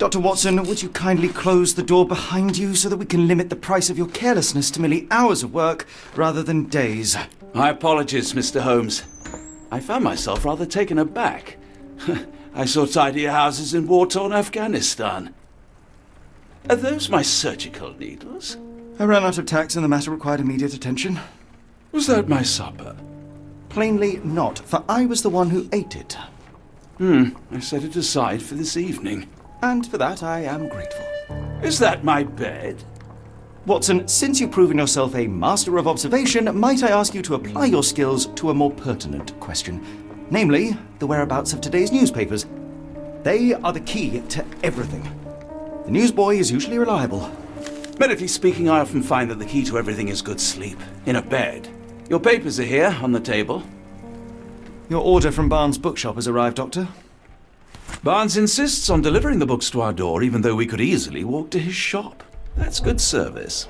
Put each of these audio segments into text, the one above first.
Dr. Watson, would you kindly close the door behind you so that we can limit the price of your carelessness to merely hours of work rather than days? My apologies, Mr. Holmes. I found myself rather taken aback. I saw tidier houses in war-torn Afghanistan. Are those my surgical needles? I ran out of tacks and the matter required immediate attention. Was that my supper? Plainly not, for I was the one who ate it. I set it aside for this evening. And for that I am grateful. Is that my bed? Watson, since you've proven yourself a master of observation, might I ask you to apply your skills to a more pertinent question? Namely, the whereabouts of today's newspapers. They are the key to everything. The newsboy is usually reliable. Medically speaking, I often find that the key to everything is good sleep. In a bed. Your papers are here, on the table. Your order from Barnes' bookshop has arrived, Doctor. Barnes insists on delivering the books to our door, even though we could easily walk to his shop. That's good service.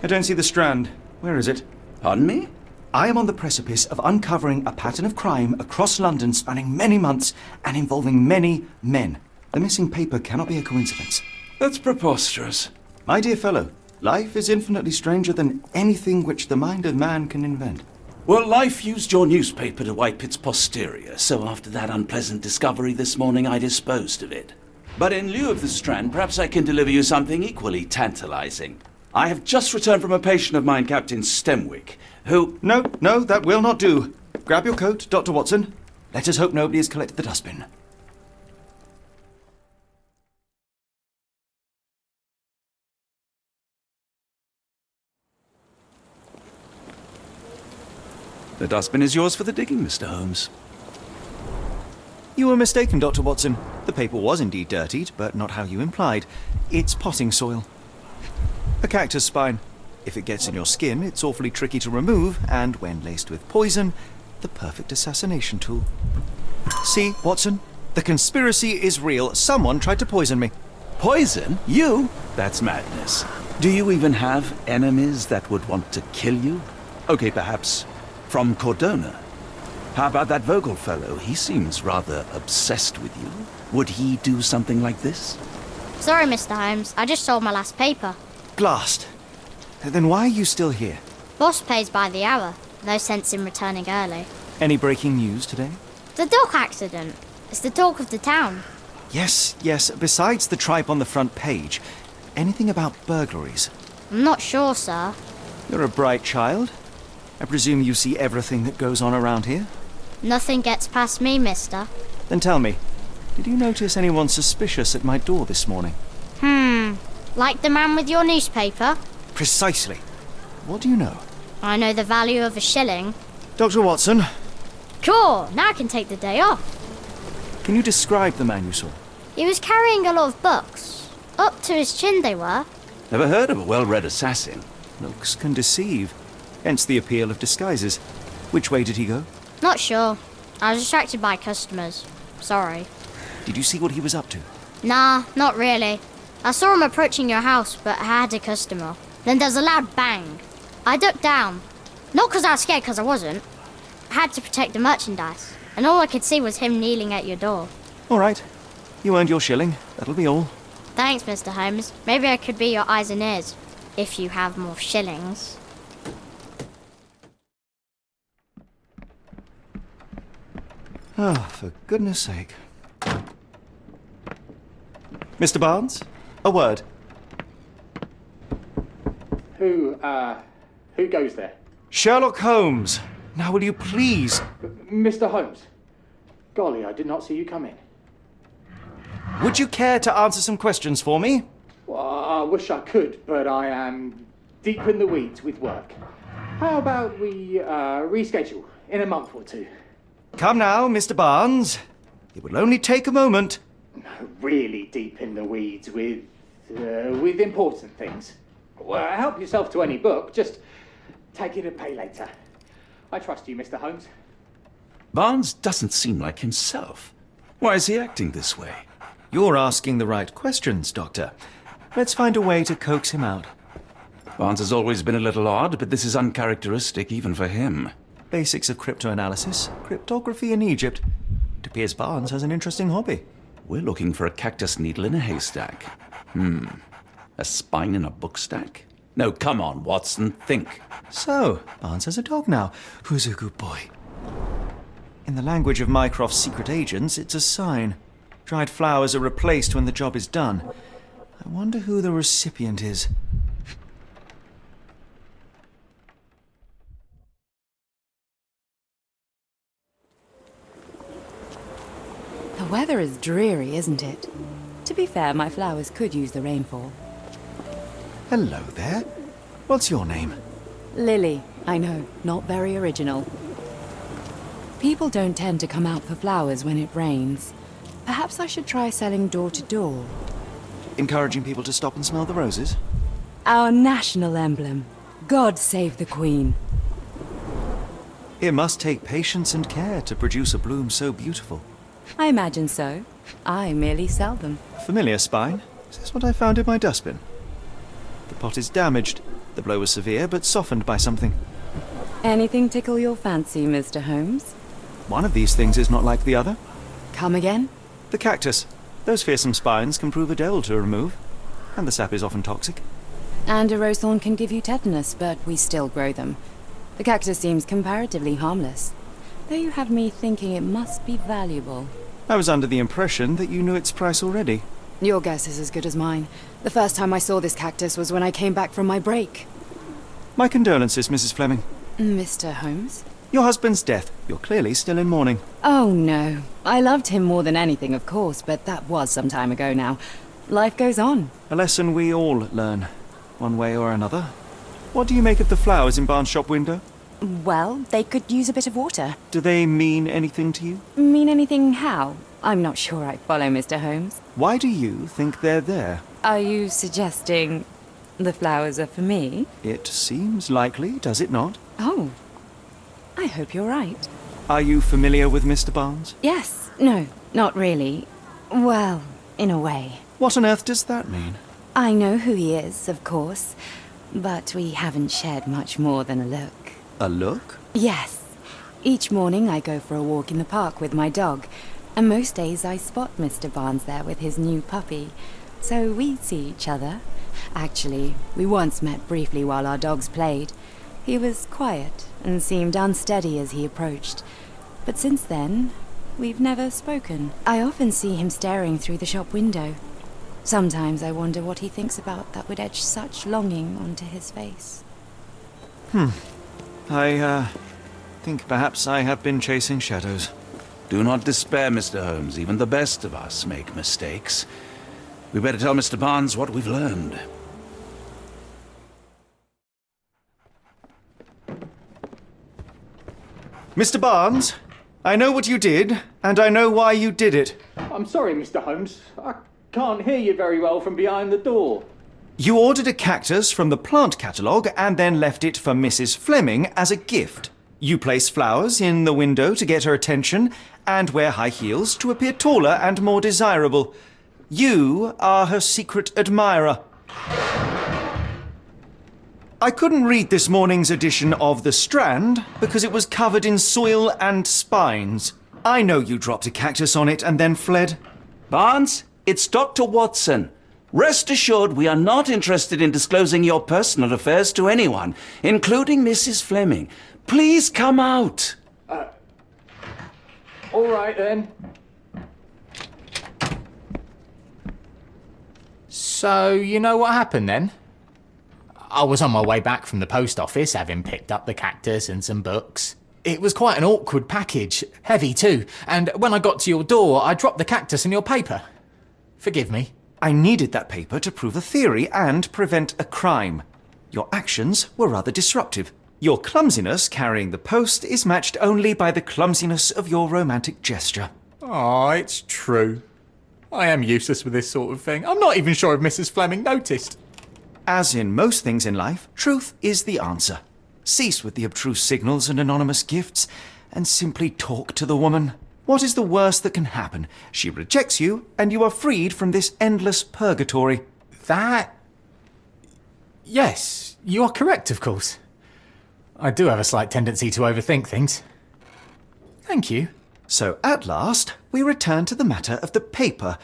I don't see the Strand. Where is it? Pardon me? I am on the precipice of uncovering a pattern of crime across London spanning many months and involving many men. The missing paper cannot be a coincidence. That's preposterous. My dear fellow, life is infinitely stranger than anything which the mind of man can invent. Well, life used your newspaper to wipe its posterior, so after that unpleasant discovery this morning, I disposed of it. But in lieu of the Strand, perhaps I can deliver you something equally tantalizing. I have just returned from a patient of mine, Captain Stemwick, who... No, that will not do. Grab your coat, Dr. Watson. Let us hope nobody has collected the dustbin. The dustbin is yours for the digging, Mr. Holmes. You were mistaken, Dr. Watson. The paper was indeed dirtied, but not how you implied. It's potting soil. A cactus spine. If it gets in your skin, it's awfully tricky to remove, and when laced with poison, the perfect assassination tool. See, Watson? The conspiracy is real. Someone tried to poison me. Poison? You? That's madness. Do you even have enemies that would want to kill you? Okay, perhaps from Cordona. How about that Vogel fellow? He seems rather obsessed with you. Would he do something like this? Sorry, Mr. Holmes. I just sold my last paper. Blast. Then why are you still here? Boss pays by the hour. No sense in returning early. Any breaking news today? The dog accident. It's the talk of the town. Yes. Besides the tripe on the front page, anything about burglaries? I'm not sure, sir. You're a bright child. I presume you see everything that goes on around here? Nothing gets past me, mister. Then tell me, did you notice anyone suspicious at my door this morning? Like the man with your newspaper? Precisely. What do you know? I know the value of a shilling. Dr. Watson, Sure, now I can take the day off. can you describe the man you saw? He was carrying a lot of books. Up to his chin they were. Never heard of a well-read assassin. Looks can deceive. Hence the appeal of disguises. Which way did he go? Not sure. I was distracted by customers. Sorry. Did you see what he was up to? Nah, not really. I saw him approaching your house, but I had a customer. Then there's a loud bang. I ducked down. Not because I was scared, because I wasn't. I had to protect the merchandise, and all I could see was him kneeling at your door. All right. You earned your shilling. That'll be all. Thanks, Mr. Holmes. Maybe I could be your eyes and ears, if you have more shillings. Oh, for goodness sake. Mr. Barnes, a word. Who goes there? Sherlock Holmes. Now will you please... Mr. Holmes. Golly, I did not see you come in. Would you care to answer some questions for me? Well, I wish I could, but I am deep in the weeds with work. How about we reschedule in a month or two? Come now, Mr. Barnes. It will only take a moment. Really deep in the weeds with important things. Well, help yourself to any book, just take it and pay later. I trust you, Mr. Holmes. Barnes doesn't seem like himself. Why is he acting this way? You're asking the right questions, Doctor. Let's find a way to coax him out. Barnes has always been a little odd, but this is uncharacteristic even for him. Basics of cryptoanalysis, cryptography in Egypt. It appears Barnes has an interesting hobby. we're looking for a cactus needle in a haystack. A spine in a book stack? No, come on, Watson, think. So, Barnes has a dog now. Who's a good boy? In the language of Mycroft's secret agents, it's a sign. Dried flowers are replaced when the job is done. I wonder who the recipient is. The weather is dreary, isn't it? To be fair, my flowers could use the rainfall. Hello there. What's your name? Lily, I know, not very original. People don't tend to come out for flowers when it rains. Perhaps I should try selling door to door. Encouraging people to stop and smell the roses? Our national emblem. God save the Queen. It must take patience and care to produce a bloom so beautiful. I imagine so. I merely sell them. Familiar spine? Is this what I found in my dustbin? The pot is damaged. The blow was severe, but softened by something. Anything tickle your fancy, Mr. Holmes? One of these things is not like the other. Come again? The cactus. Those fearsome spines can prove a devil to remove. And the sap is often toxic. And a rose thorn can give you tetanus, but we still grow them. The cactus seems comparatively harmless, though you have me thinking it must be valuable. I was under the impression that you knew its price already. Your guess is as good as mine. The first time I saw this cactus was when I came back from my break. My condolences, Mrs. Fleming. Mr. Holmes? Your husband's death. You're clearly still in mourning. Oh, no. I loved him more than anything, of course, but that was some time ago now. Life goes on. A lesson we all learn, one way or another. What do you make of the flowers in Barnes' shop window? Well, they could use a bit of water. Do they mean anything to you? Mean anything how? I'm not sure I follow, Mr. Holmes. Why do you think they're there? Are you suggesting the flowers are for me? It seems likely, does it not? Oh, I hope you're right. Are you familiar with Mr. Barnes? Yes. No, not really. Well, in a way. What on earth does that mean? I know who he is, of course, but we haven't shared much more than a look. A look? Yes. Each morning I go for a walk in the park with my dog, and most days I spot Mr. Barnes there with his new puppy. So we see each other. Actually, we once met briefly while our dogs played. He was quiet and seemed unsteady as he approached. But since then, we've never spoken. I often see him staring through the shop window. Sometimes I wonder what he thinks about that would etch such longing onto his face. I think perhaps I have been chasing shadows. Do not despair, Mr. Holmes. Even the best of us make mistakes. We better tell Mr. Barnes what we've learned. Mr. Barnes, I know what you did, and I know why you did it. I'm sorry, Mr. Holmes. I can't hear you very well from behind the door. You ordered a cactus from the plant catalogue and then left it for Mrs. Fleming as a gift. You place flowers in the window to get her attention and wear high heels to appear taller and more desirable. You are her secret admirer. I couldn't read this morning's edition of The Strand because it was covered in soil and spines. I know you dropped a cactus on it and then fled. Barnes, it's Dr. Watson. Rest assured we are not interested in disclosing your personal affairs to anyone, including Mrs. Fleming. Please come out. All right, then. So, you know what happened then? I was on my way back from the post office, having picked up the cactus and some books. It was quite an awkward package, heavy too, and when I got to your door, I dropped the cactus in your paper. Forgive me. I needed that paper to prove a theory and prevent a crime. Your actions were rather disruptive. Your clumsiness carrying the post is matched only by the clumsiness of your romantic gesture. Oh, it's true. I am useless with this sort of thing. I'm not even sure if Mrs. Fleming noticed. As in most things in life, truth is the answer. Cease with the abstruse signals and anonymous gifts, and simply talk to the woman. What is the worst that can happen? She rejects you, and you are freed from this endless purgatory. Yes, you are correct, of course. I do have a slight tendency to overthink things. Thank you. So, at last, we return to the matter of the paper.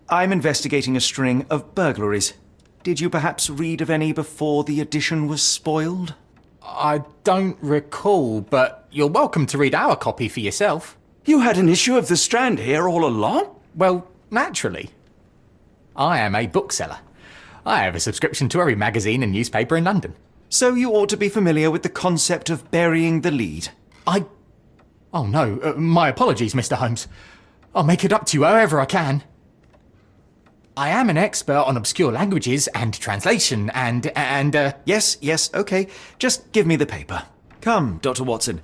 I'm investigating a string of burglaries. Did you perhaps read of any before the edition was spoiled? I don't recall, but you're welcome to read our copy for yourself. You had an issue of The Strand here all along? Well, naturally. I am a bookseller. I have a subscription to every magazine and newspaper in London. So you ought to be familiar with the concept of burying the lead. Oh no, my apologies, Mr. Holmes. I'll make it up to you however I can. I am an expert on obscure languages and translation and. Yes, okay. Just give me the paper. Come, Dr. Watson.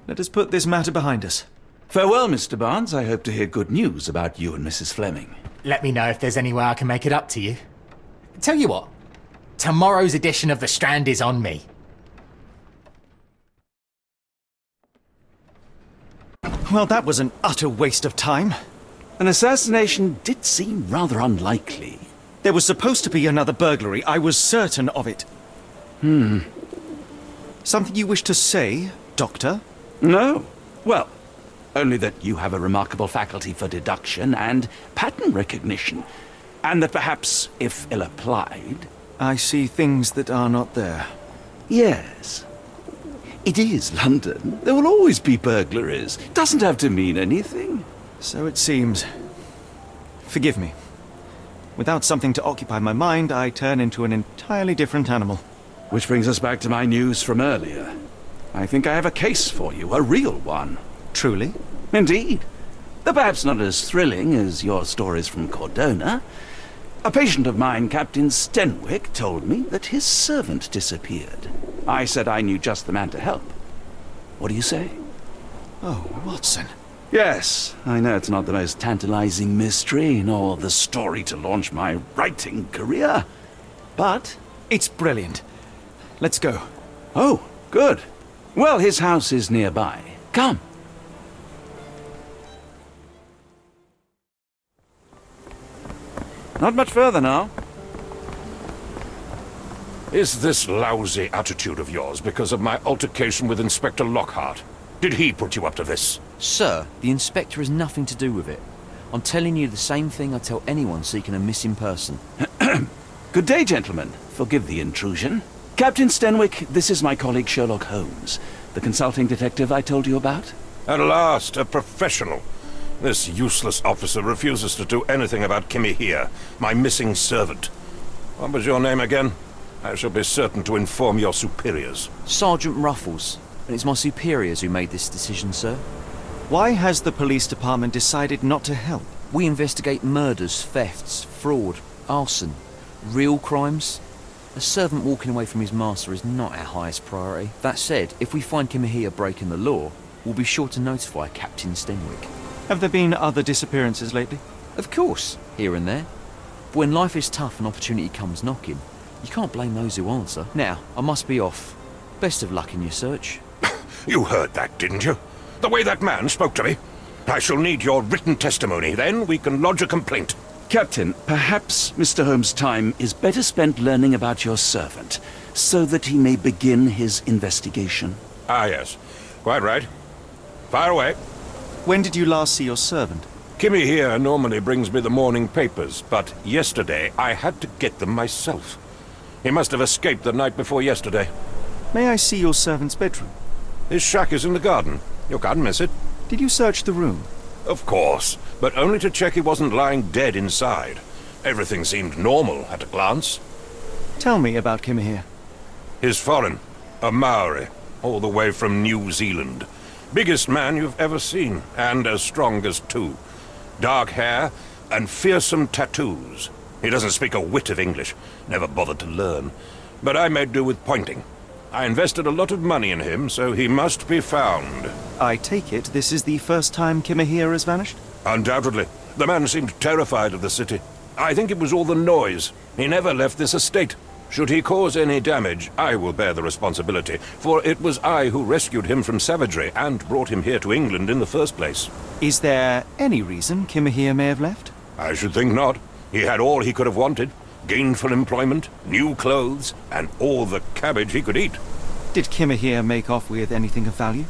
Let us put this matter behind us. Farewell, Mr. Barnes. I hope to hear good news about you and Mrs. Fleming. Let me know if there's any way I can make it up to you. Tell you what, tomorrow's edition of The Strand is on me. Well, that was an utter waste of time. An assassination did seem rather unlikely. There was supposed to be another burglary. I was certain of it. Something you wish to say, Doctor? No. Well, only that you have a remarkable faculty for deduction and pattern recognition. And that perhaps, if ill applied... I see things that are not there. Yes. It is London. There will always be burglaries. Doesn't have to mean anything. So it seems. Forgive me. Without something to occupy my mind, I turn into an entirely different animal. Which brings us back to my news from earlier. I think I have a case for you, a real one. Truly? Indeed. Though perhaps not as thrilling as your stories from Cordona. A patient of mine, Captain Stenwick, told me that his servant disappeared. I said I knew just the man to help. What do you say? Oh, Watson. Yes, I know it's not the most tantalizing mystery, nor the story to launch my writing career. But... It's brilliant. Let's go. Oh, good. Well, his house is nearby. Come. Not much further now. Is this lousy attitude of yours because of my altercation with Inspector Lockhart? Did he put you up to this? Sir, the inspector has nothing to do with it. I'm telling you the same thing I tell anyone seeking a missing person. Good day, gentlemen. Forgive the intrusion. Captain Stenwick, this is my colleague Sherlock Holmes, the consulting detective I told you about. At last, a professional. This useless officer refuses to do anything about Kimmy here, my missing servant. What was your name again? I shall be certain to inform your superiors. Sergeant Ruffles. And it's my superiors who made this decision, sir. Why has the police department decided not to help? We investigate murders, thefts, fraud, arson, real crimes. A servant walking away from his master is not our highest priority. That said, if we find Kimahia breaking the law, we'll be sure to notify Captain Stenwick. Have there been other disappearances lately? Of course, here and there. But when life is tough and opportunity comes knocking, you can't blame those who answer. Now, I must be off. Best of luck in your search. You heard that, didn't you? The way that man spoke to me. I shall need your written testimony. Then we can lodge a complaint. Captain, perhaps Mr. Holmes' time is better spent learning about your servant, so that he may begin his investigation. Ah, yes. Quite right. Fire away. When did you last see your servant? Kimmy here normally brings me the morning papers, but yesterday I had to get them myself. He must have escaped the night before yesterday. May I see your servant's bedroom? His shack is in the garden. You can't miss it. Did you search the room? Of course, but only to check he wasn't lying dead inside. Everything seemed normal at a glance. Tell me about Kimahir. He's foreign, a Maori, all the way from New Zealand. Biggest man you've ever seen, and as strong as two. Dark hair and fearsome tattoos. He doesn't speak a whit of English, never bothered to learn. But I made do with pointing. I invested a lot of money in him, so he must be found. I take it this is the first time Kimahir has vanished? Undoubtedly. The man seemed terrified of the city. I think it was all the noise. He never left this estate. Should he cause any damage, I will bear the responsibility, for it was I who rescued him from savagery and brought him here to England in the first place. Is there any reason Kimahir may have left? I should think not. He had all he could have wanted. Gainful employment, new clothes, and all the cabbage he could eat. Did Kimahir make off with anything of value?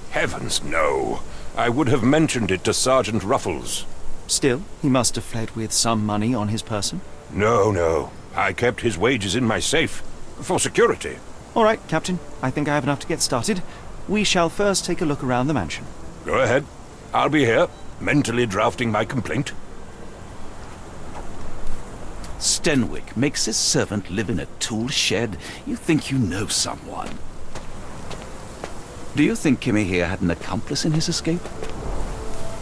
Heavens, no. I would have mentioned it to Sergeant Ruffles. Still, he must have fled with some money on his person. No. I kept his wages in my safe. For security. All right, Captain. I think I have enough to get started. We shall first take a look around the mansion. Go ahead. I'll be here, mentally drafting my complaint. Stenwick makes his servant live in a tool shed? You think you know someone. Do you think Kimmy here had an accomplice in his escape?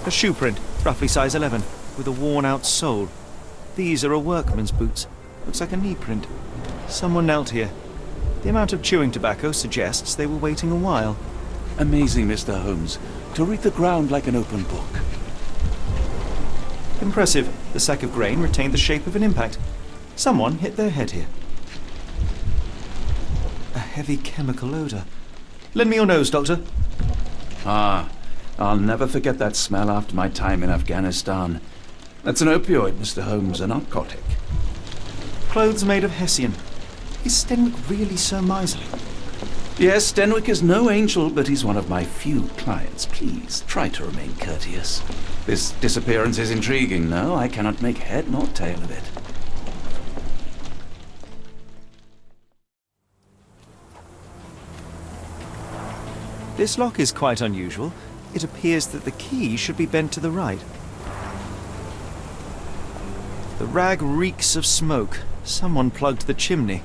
A shoe print, roughly size 11, with a worn-out sole. These are a workman's boots. Looks like a knee print. Someone knelt here. The amount of chewing tobacco suggests they were waiting a while. Amazing, Mr. Holmes. To read the ground like an open book. Impressive. The sack of grain retained the shape of an impact. Someone hit their head here. A heavy chemical odor. Lend me your nose, Doctor. Ah, I'll never forget that smell after my time in Afghanistan. That's an opioid, Mr. Holmes, a narcotic. Clothes made of Hessian. Is Stenwick really so miserly? Yes, Stenwick is no angel, but he's one of my few clients. Please, try to remain courteous. This disappearance is intriguing, no? I cannot make head nor tail of it. This lock is quite unusual. It appears that the key should be bent to the right. The rag reeks of smoke. Someone plugged the chimney.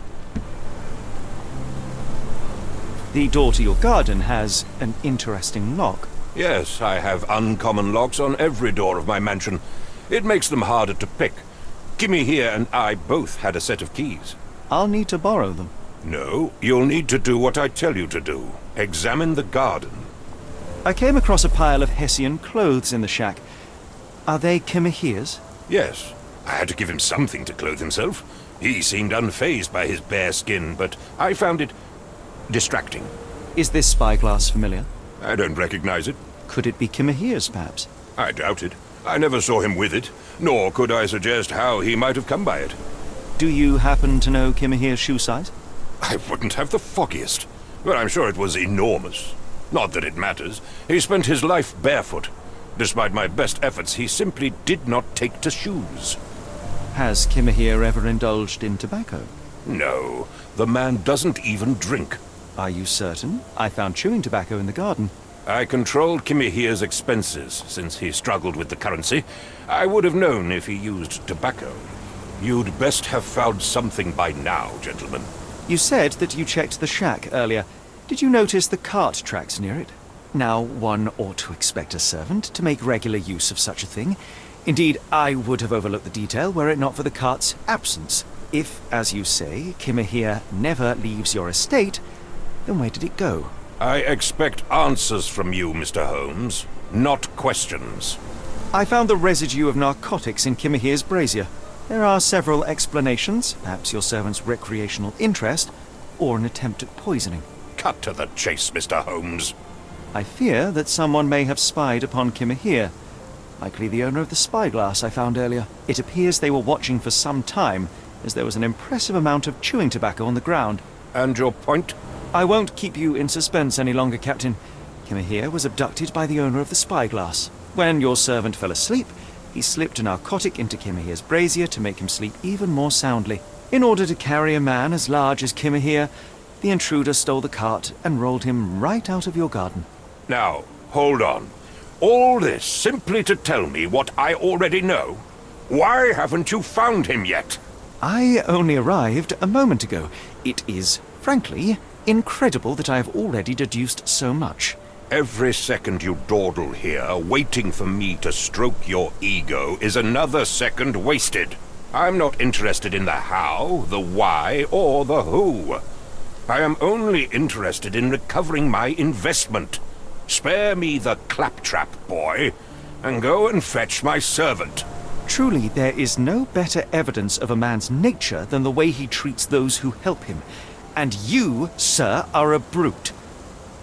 The door to your garden has an interesting lock. Yes, I have uncommon locks on every door of my mansion. It makes them harder to pick. Kimmy here and I both had a set of keys. I'll need to borrow them. No, you'll need to do what I tell you to do. Examine the garden. I came across a pile of Hessian clothes in the shack. Are they Kimahir's? Yes, I had to give him something to clothe himself. He seemed unfazed by his bare skin, but I found it distracting. Is this spyglass familiar? I don't recognize it. Could it be Kimahir's, perhaps? I doubt it. I never saw him with it, nor could I suggest how he might have come by it. Do you happen to know Kimahir's shoe size? I wouldn't have the foggiest, but I'm sure it was enormous. Not that it matters. He spent his life barefoot. Despite my best efforts, he simply did not take to shoes. Has Kimahir ever indulged in tobacco? No, the man doesn't even drink. Are you certain? I found chewing tobacco in the garden. I controlled Kimahir's expenses since he struggled with the currency. I would have known if he used tobacco. You'd best have found something by now, gentlemen. You said that you checked the shack earlier. Did you notice the cart tracks near it? Now, one ought to expect a servant to make regular use of such a thing. Indeed, I would have overlooked the detail were it not for the cart's absence. If, as you say, Kimahir never leaves your estate, then where did it go? I expect answers from you, Mr. Holmes, not questions. I found the residue of narcotics in Kimahir's brazier. There are several explanations, perhaps your servant's recreational interest, or an attempt at poisoning. Cut to the chase, Mr. Holmes. I fear that someone may have spied upon Kimahir, likely the owner of the spyglass I found earlier. It appears they were watching for some time, as there was an impressive amount of chewing tobacco on the ground. And your point? I won't keep you in suspense any longer, Captain. Kimahir was abducted by the owner of the spyglass. When your servant fell asleep, he slipped a narcotic into Kimahir's brazier to make him sleep even more soundly. In order to carry a man as large as Kimahir, the intruder stole the cart and rolled him right out of your garden. Now, hold on. All this simply to tell me what I already know? Why haven't you found him yet? I only arrived a moment ago. It is, frankly, incredible that I have already deduced so much. Every second you dawdle here, waiting for me to stroke your ego, is another second wasted. I'm not interested in the how, the why, or the who. I am only interested in recovering my investment. Spare me the claptrap, boy, and go and fetch my servant. Truly, there is no better evidence of a man's nature than the way he treats those who help him. And you, sir, are a brute.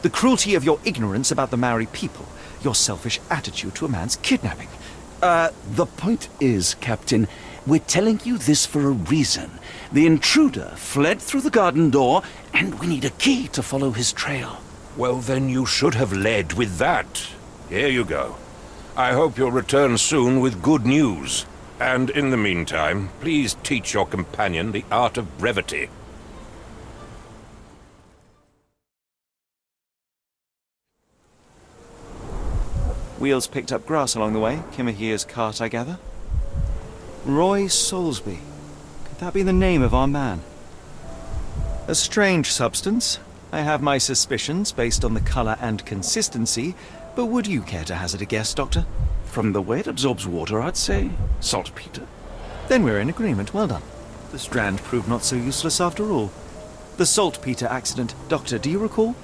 The cruelty of your ignorance about the Maori people, your selfish attitude to a man's kidnapping. The point is, Captain, we're telling you this for a reason. The intruder fled through the garden door, and we need a key to follow his trail. Well, then you should have led with that. Here you go. I hope you'll return soon with good news. And in the meantime, please teach your companion the art of brevity. Wheels picked up grass along the way. Kimahir's cart, I gather. Roy Soulsby. Could that be the name of our man? A strange substance. I have my suspicions based on the colour and consistency, but would you care to hazard a guess, Doctor? From the way it absorbs water, I'd say saltpeter. Then we're in agreement. Well done. The Strand proved not so useless after all. The saltpeter accident. Doctor, do you recall?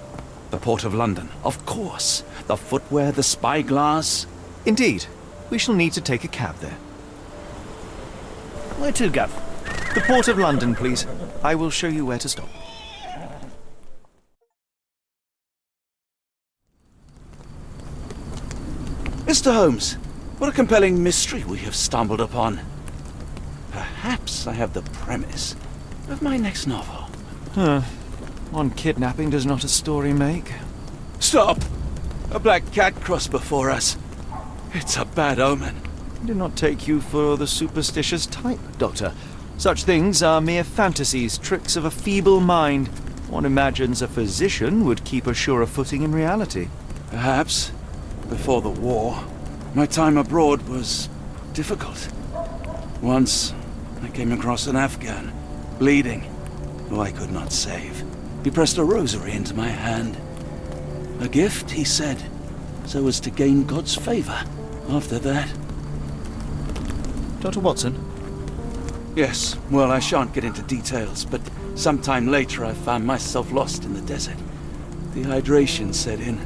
The Port of London, of course. The footwear, the spyglass. Indeed. We shall need to take a cab there. Where to, Gav? The Port of London, please. I will show you where to stop. Mr. Holmes, what a compelling mystery we have stumbled upon. Perhaps I have the premise of my next novel. One kidnapping does not a story make. Stop! A black cat crossed before us. It's a bad omen. I do not take you for the superstitious type, Doctor. Such things are mere fantasies, tricks of a feeble mind. One imagines a physician would keep a surer footing in reality. Perhaps, before the war, my time abroad was difficult. Once, I came across an Afghan, bleeding, who I could not save. He pressed a rosary into my hand. A gift, he said, so as to gain God's favor. After that... Dr. Watson? Yes, well, I shan't get into details, but sometime later I found myself lost in the desert. Dehydration set in,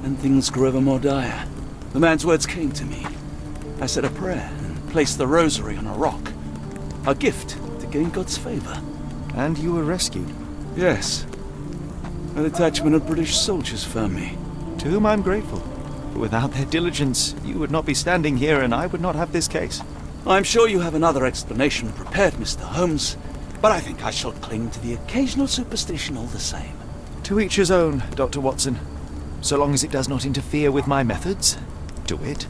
and things grew ever more dire. The man's words came to me. I said a prayer and placed the rosary on a rock. A gift to gain God's favor. And you were rescued. Yes. A detachment of British soldiers found me. To whom I'm grateful. But without their diligence, you would not be standing here and I would not have this case. I'm sure you have another explanation prepared, Mr. Holmes, but I think I shall cling to the occasional superstition all the same. To each his own, Dr. Watson. So long as it does not interfere with my methods. To it.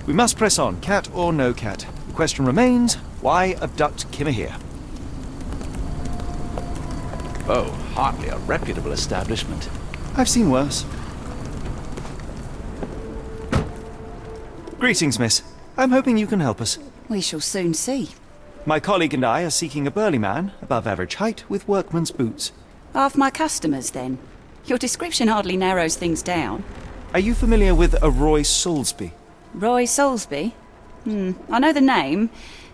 We must press on, cat or no cat. The question remains, why abduct Kimahir? Oh, hardly a reputable establishment. I've seen worse. Greetings, miss. I'm hoping you can help us. We shall soon see. My colleague and I are seeking a burly man, above average height, with workman's boots. Half my customers, then. Your description hardly narrows things down. Are you familiar with a Roy Soulsby? Roy Soulsby? I know the name,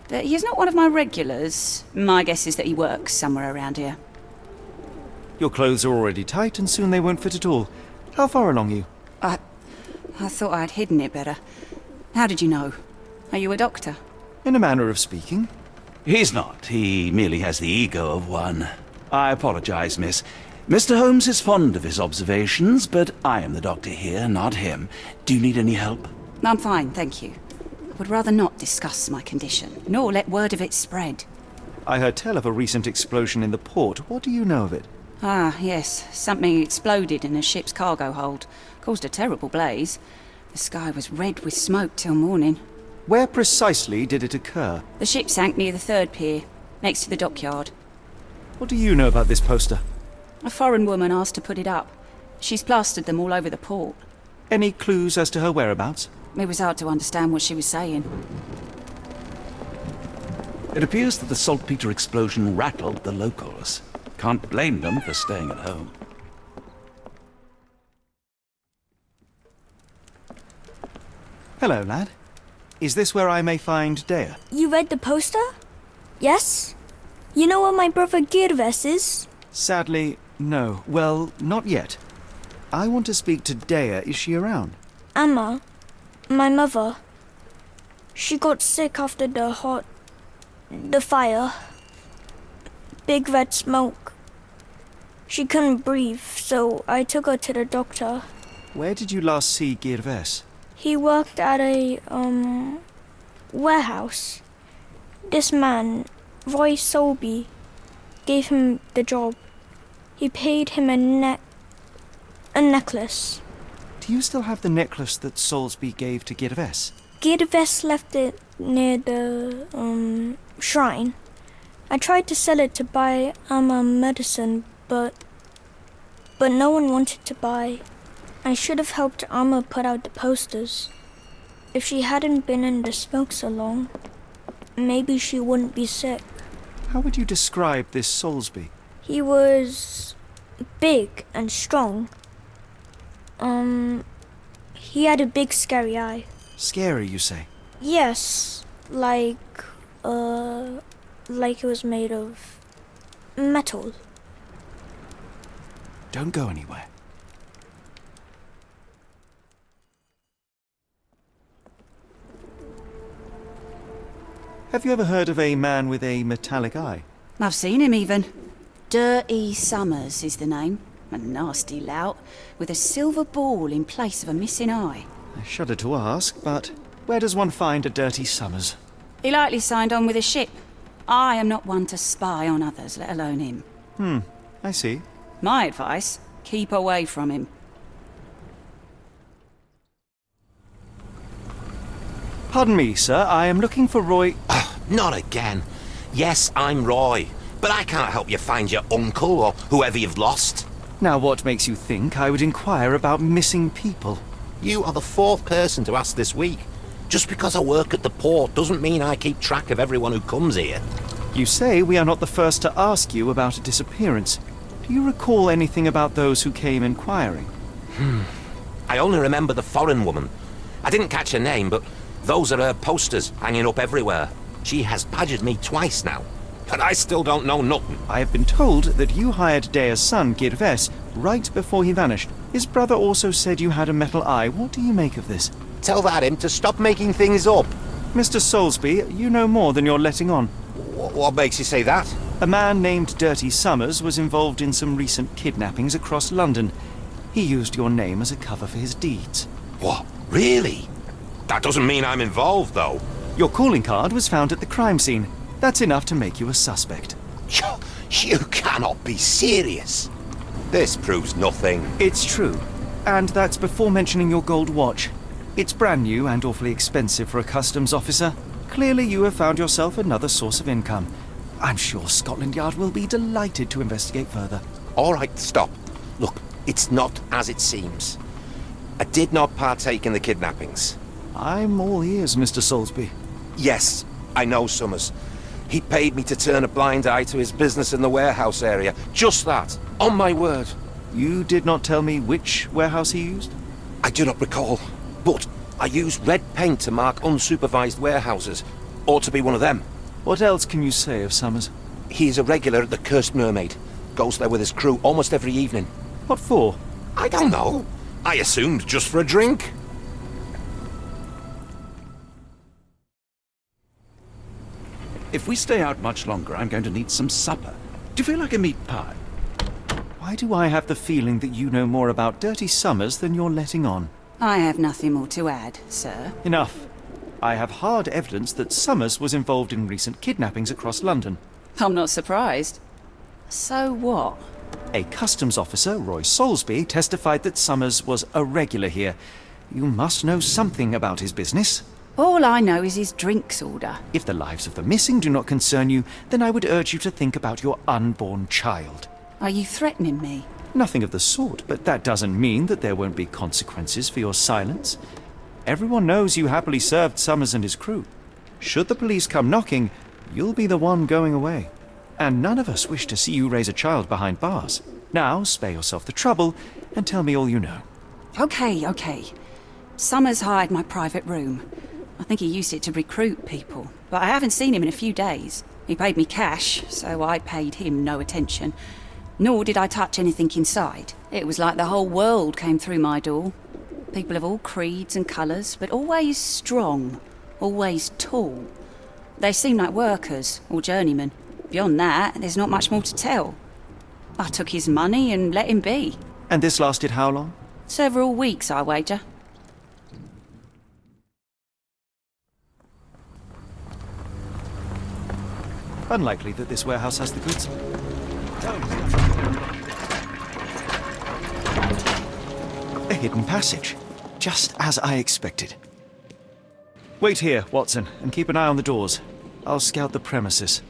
but he's not one of my regulars. My guess is that he works somewhere around here. Your clothes are already tight and soon they won't fit at all. How far along you? I thought I'd hidden it better. How did you know? Are you a doctor? In a manner of speaking. He's not. He merely has the ego of one. I apologize, miss. Mr. Holmes is fond of his observations, but I am the doctor here, not him. Do you need any help? I'm fine, thank you. I would rather not discuss my condition, nor let word of it spread. I heard tell of a recent explosion in the port. What do you know of it? Ah, yes. Something exploded in a ship's cargo hold. Caused a terrible blaze. The sky was red with smoke till morning. Where precisely did it occur? The ship sank near the third pier, next to the dockyard. What do you know about this poster? A foreign woman asked to put it up. She's plastered them all over the port. Any clues as to her whereabouts? It was hard to understand what she was saying. It appears that the saltpeter explosion rattled the locals. Can't blame them for staying at home. Hello, lad. Is this where I may find Dea? You read the poster? Yes? You know where my brother Girves is? Sadly, no. Well, not yet. I want to speak to Dea. Is she around? Amma, my mother. She got sick after the fire. Big red smoke. She couldn't breathe, so I took her to the doctor. Where did you last see Girves? He worked at a, warehouse. This man, Roy Soulsby, gave him the job. He paid him a necklace. Do Do you still have the necklace that Soulsby gave to Girves? Girves left it near the, shrine. I tried to sell it to buy Amma medicine, but no one wanted to buy. I should have helped Amma put out the posters. If she hadn't been in the smoke so long, maybe she wouldn't be sick. How would you describe this Soulsby? He was big and strong. He had a big scary eye. Scary, you say? Yes, like it was made of metal. Don't go anywhere. Have you ever heard of a man with a metallic eye? I've seen him even. Dirty Summers is the name. A nasty lout, with a silver ball in place of a missing eye. I shudder to ask, but where does one find a dirty Summers? He likely signed on with a ship. I am not one to spy on others, let alone him. I see. My advice, keep away from him. Pardon me, sir. I am looking for Roy... Not again. Yes, I'm Roy, but I can't help you find your uncle or whoever you've lost. Now, what makes you think I would inquire about missing people? You are the fourth person to ask this week. Just because I work at the port doesn't mean I keep track of everyone who comes here. You say we are not the first to ask you about a disappearance. Do you recall anything about those who came inquiring? I only remember the foreign woman. I didn't catch her name, but those are her posters hanging up everywhere. She has badgered me twice now, but I still don't know nothing. I have been told that you hired Dea's son, Girves, right before he vanished. His brother also said you had a metal eye. What do you make of this? Tell that him to stop making things up. Mr. Soulsby, you know more than you're letting on. What makes you say that? A man named Dirty Summers was involved in some recent kidnappings across London. He used your name as a cover for his deeds. What? Really? That doesn't mean I'm involved, though. Your calling card was found at the crime scene. That's enough to make you a suspect. You cannot be serious. This proves nothing. It's true. And that's before mentioning your gold watch. It's brand new and awfully expensive for a customs officer. Clearly you have found yourself another source of income. I'm sure Scotland Yard will be delighted to investigate further. All right, stop. Look, it's not as it seems. I did not partake in the kidnappings. I'm all ears, Mr. Soulsby. Yes, I know Summers. He paid me to turn a blind eye to his business in the warehouse area. Just that. On my word. You did not tell me which warehouse he used? I do not recall, but I used red paint to mark unsupervised warehouses. Ought to be one of them. What else can you say of Summers? He is a regular at the Cursed Mermaid. Goes there with his crew almost every evening. What for? I don't know. I assumed just for a drink. If we stay out much longer, I'm going to need some supper. Do you feel like a meat pie? Why do I have the feeling that you know more about Dirty Summers than you're letting on? I have nothing more to add, sir. Enough. I have hard evidence that Summers was involved in recent kidnappings across London. I'm not surprised. So what? A customs officer, Roy Soulsby, testified that Summers was a regular here. You must know something about his business. All I know is his drinks order. If the lives of the missing do not concern you, then I would urge you to think about your unborn child. Are you threatening me? Nothing of the sort, but that doesn't mean that there won't be consequences for your silence. Everyone knows you happily served Summers and his crew. Should the police come knocking, you'll be the one going away. And none of us wish to see you raise a child behind bars. Now, spare yourself the trouble and tell me all you know. Okay. Summers hired my private room. I think he used it to recruit people, but I haven't seen him in a few days. He paid me cash, so I paid him no attention. Nor did I touch anything inside. It was like the whole world came through my door. People of all creeds and colours, but always strong, always tall. They seem like workers or journeymen. Beyond that, there's not much more to tell. I took his money and let him be. And this lasted how long? Several weeks, I wager. Unlikely that this warehouse has the goods. hidden passage, just as I expected. Wait here, Watson, and keep an eye on the doors. I'll scout the premises.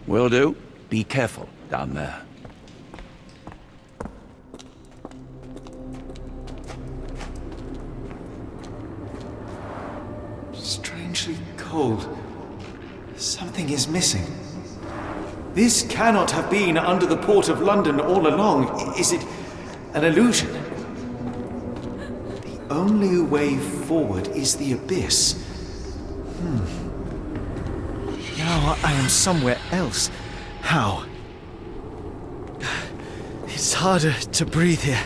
Will do. Be careful down there. Strangely cold. Something is missing. This cannot have been under the port of London all along. Is it an illusion? The only way forward is the abyss. Now I am somewhere else. How? It's harder to breathe here.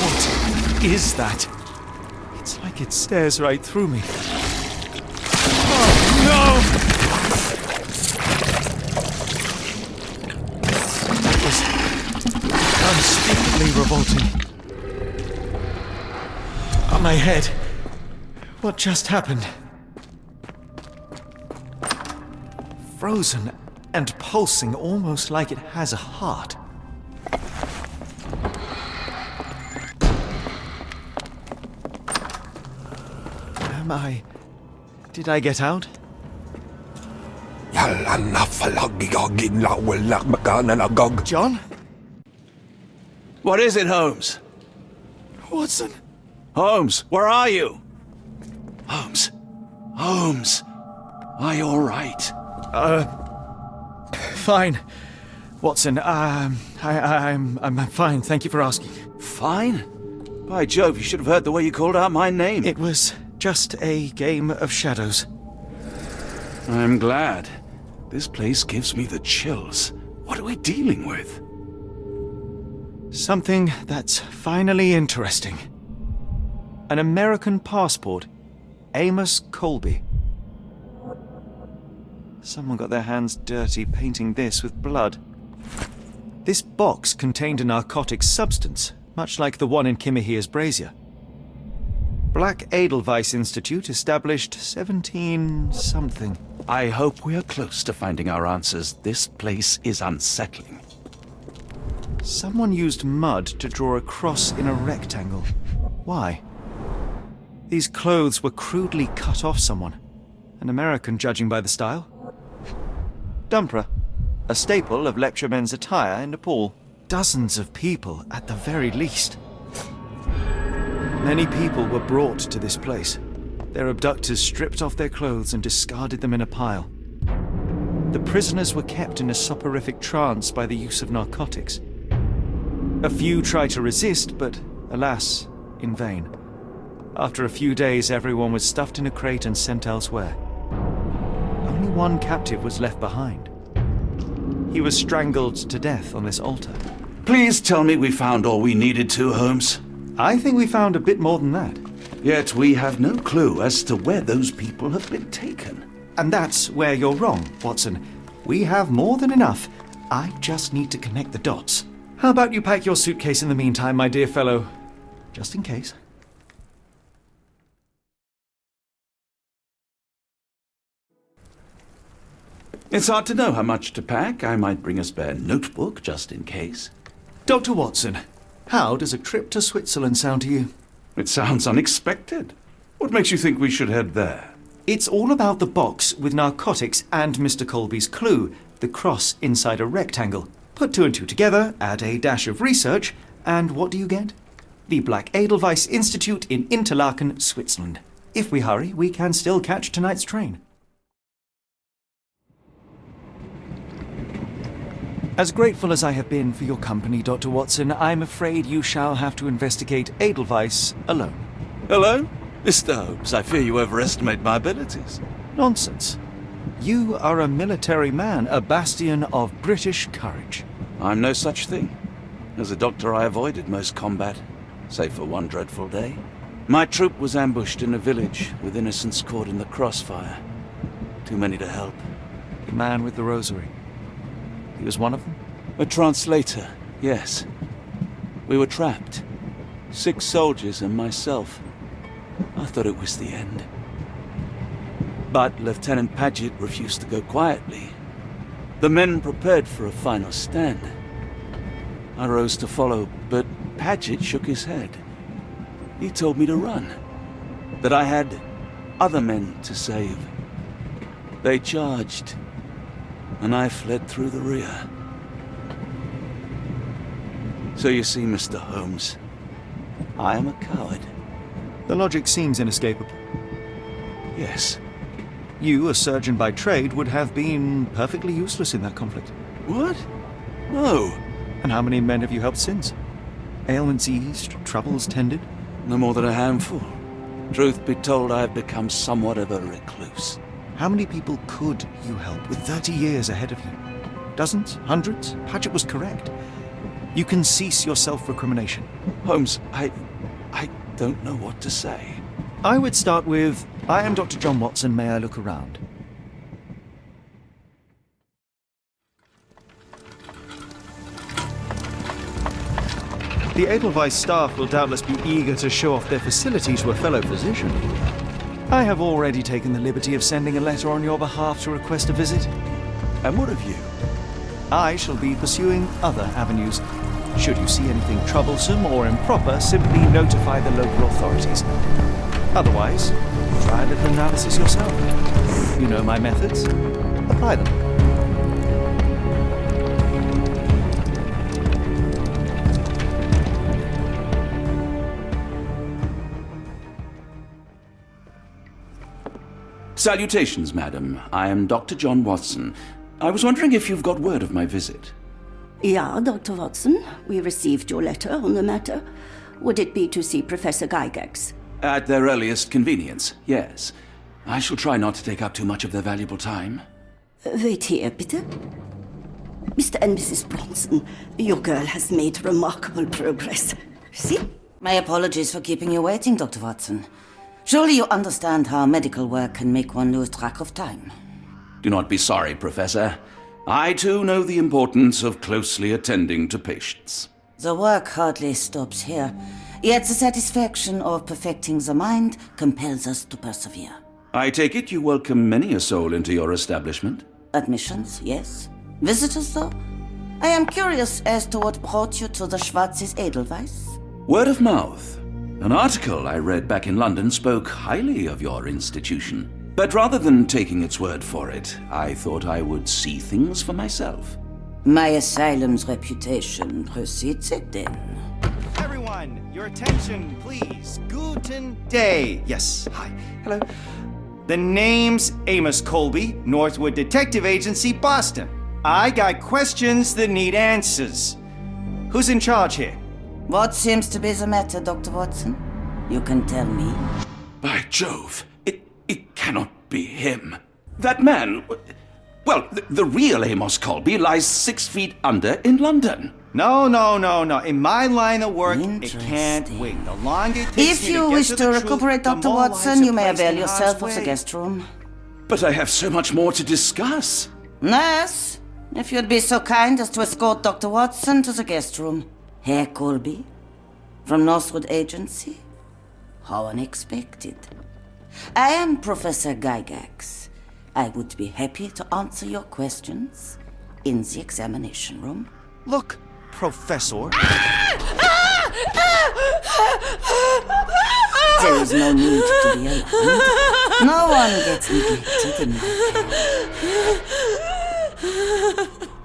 What is that? It's like it stares right through me. Oh, no! That was unspeakably revolting. On my head. What just happened? Frozen and pulsing almost like it has a heart. Did I get out? John? What is it, Holmes? Watson? Holmes, where are you? Holmes. Holmes. Are you all right? Fine. Watson, I'm fine, thank you for asking. Fine? By Jove, you should have heard the way you called out my name. It was just a game of shadows. I'm glad. This place gives me the chills. What are we dealing with? Something that's finally interesting. An American passport. Amos Colby. Someone got their hands dirty painting this with blood. This box contained a narcotic substance, much like the one in Kimihir's brazier. Black Edelweiss Institute, established 17-something. I hope we are close to finding our answers. This place is unsettling. Someone used mud to draw a cross in a rectangle. Why? These clothes were crudely cut off someone. An American, judging by the style. Dumpra, a staple of lecturemen's attire in Nepal. Dozens of people, at the very least. Many people were brought to this place. Their abductors stripped off their clothes and discarded them in a pile. The prisoners were kept in a soporific trance by the use of narcotics. A few tried to resist, but alas, in vain. After a few days, everyone was stuffed in a crate and sent elsewhere. Only one captive was left behind. He was strangled to death on this altar. Please tell me we found all we needed to, Holmes. I think we found a bit more than that. Yet we have no clue as to where those people have been taken. And that's where you're wrong, Watson. We have more than enough. I just need to connect the dots. How about you pack your suitcase in the meantime, my dear fellow? Just in case. It's hard to know how much to pack. I might bring a spare notebook just in case. Dr. Watson, how does a trip to Switzerland sound to you? It sounds unexpected. What makes you think we should head there? It's all about the box with narcotics and Mr. Colby's clue, the cross inside a rectangle. Put two and two together, add a dash of research, and what do you get? The Black Edelweiss Institute in Interlaken, Switzerland. If we hurry, we can still catch tonight's train. As grateful as I have been for your company, Dr. Watson, I'm afraid you shall have to investigate Edelweiss alone. Hello? Mr. Holmes, I fear you overestimate my abilities. Nonsense. You are a military man, a bastion of British courage. I'm no such thing. As a doctor, I avoided most combat, save for one dreadful day. My troop was ambushed in a village, with innocents caught in the crossfire. Too many to help. The man with the rosary. He was one of them? A translator, yes. We were trapped. 6 soldiers and myself. I thought it was the end. But Lieutenant Paget refused to go quietly. The men prepared for a final stand. I rose to follow, but Paget shook his head. He told me to run, that I had other men to save. They charged, and I fled through the rear. So you see, Mr. Holmes, I am a coward. The logic seems inescapable. Yes. You, a surgeon by trade, would have been perfectly useless in that conflict. What? No. And how many men have you helped since? Ailments eased, troubles tended? No more than a handful. Truth be told, I've become somewhat of a recluse. How many people could you help with 30 years ahead of you? Dozens? Hundreds? Paget was correct. You can cease your self-recrimination. Holmes, I don't know what to say. I would start with, I am Dr. John Watson, may I look around? The Edelweiss staff will doubtless be eager to show off their facilities to a fellow physician. I have already taken the liberty of sending a letter on your behalf to request a visit. And what of you? I shall be pursuing other avenues. Should you see anything troublesome or improper, simply notify the local authorities. Otherwise, try a little analysis yourself. You know my methods. Apply them. Salutations, madam. I am Dr. John Watson. I was wondering if you've got word of my visit. Yeah, Dr. Watson. We received your letter on the matter. Would it be to see Professor Gygax? At their earliest convenience, yes. I shall try not to take up too much of their valuable time. Wait here, bitte. Mr. and Mrs. Bronson, your girl has made remarkable progress. See? My apologies for keeping you waiting, Dr. Watson. Surely you understand how medical work can make one lose track of time. Do not be sorry, Professor. I too know the importance of closely attending to patients. The work hardly stops here, yet the satisfaction of perfecting the mind compels us to persevere. I take it you welcome many a soul into your establishment? Admissions, yes. Visitors, though? I am curious as to what brought you to the Schwarzes Edelweiss. Word of mouth. An article I read back in London spoke highly of your institution. But rather than taking its word for it, I thought I would see things for myself. My asylum's reputation precedes it, then. Everyone, your attention, please. Guten Day. Yes, hi. Hello. The name's Amos Colby, Northwood Detective Agency, Boston. I got questions that need answers. Who's in charge here? What seems to be the matter, Dr. Watson? You can tell me. By Jove, it cannot be him. That man, well, the real Amos Colby lies 6 feet under in London. No. In my line of work, it can't wait. The longer it takes If you wish to recuperate, Dr. Watson, you may avail yourself of the guest room. But I have so much more to discuss. Nurse, if you'd be so kind as to escort Dr. Watson to the guest room. Herr Colby, from Northwood Agency? How unexpected. I am Professor Gygax. I would be happy to answer your questions in the examination room. Look, Professor. There is no need to be alarmed. No one gets neglected in my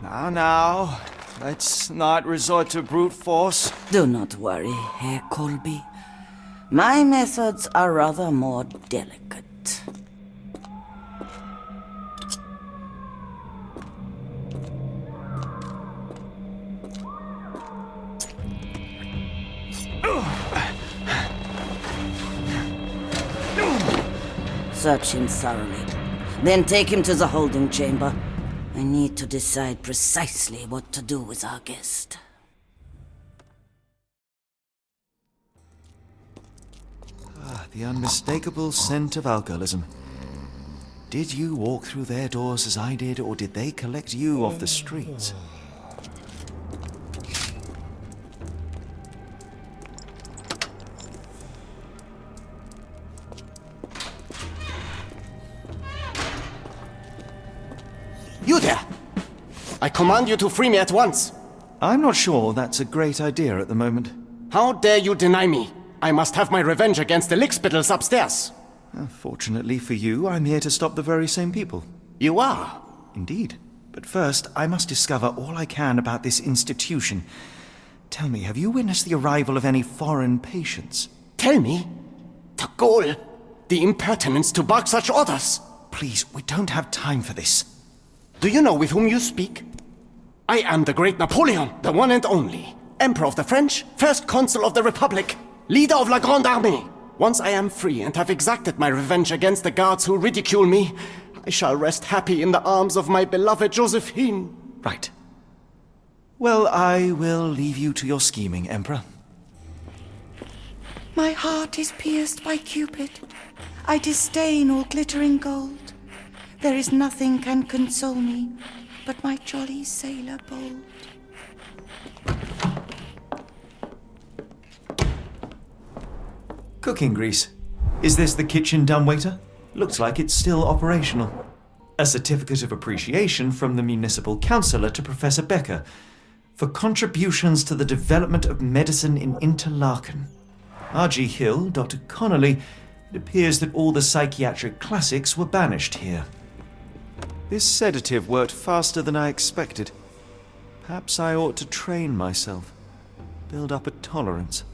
care. Now, let's not resort to brute force. Do not worry, Herr Colby. My methods are rather more delicate. Search him thoroughly. Then take him to the holding chamber. I need to decide precisely what to do with our guest. The unmistakable scent of alcoholism. Did you walk through their doors as I did, or did they collect you off the streets? You there! I command you to free me at once! I'm not sure that's a great idea at the moment. How dare you deny me? I must have my revenge against the lickspittles upstairs. Fortunately for you, I'm here to stop the very same people. You are? Indeed. But first, I must discover all I can about this institution. Tell me, have you witnessed the arrival of any foreign patients? Tell me? The ghoul! The impertinence to bark such orders! Please, we don't have time for this. Do you know with whom you speak? I am the great Napoleon, the one and only. Emperor of the French, First Consul of the Republic, leader of La Grande Armée. Once I am free and have exacted my revenge against the guards who ridicule me, I shall rest happy in the arms of my beloved Josephine. Right. Well, I will leave you to your scheming, Emperor. My heart is pierced by Cupid. I disdain all glittering gold. There is nothing can console me but my jolly sailor bold. Cooking grease. Is this the kitchen dumbwaiter? Looks like it's still operational. A certificate of appreciation from the municipal councillor to Professor Becker for contributions to the development of medicine in Interlaken. R.G. Hill, Dr. Connolly, it appears that all the psychiatric classics were banished here. This sedative worked faster than I expected. Perhaps I ought to train myself, build up a tolerance.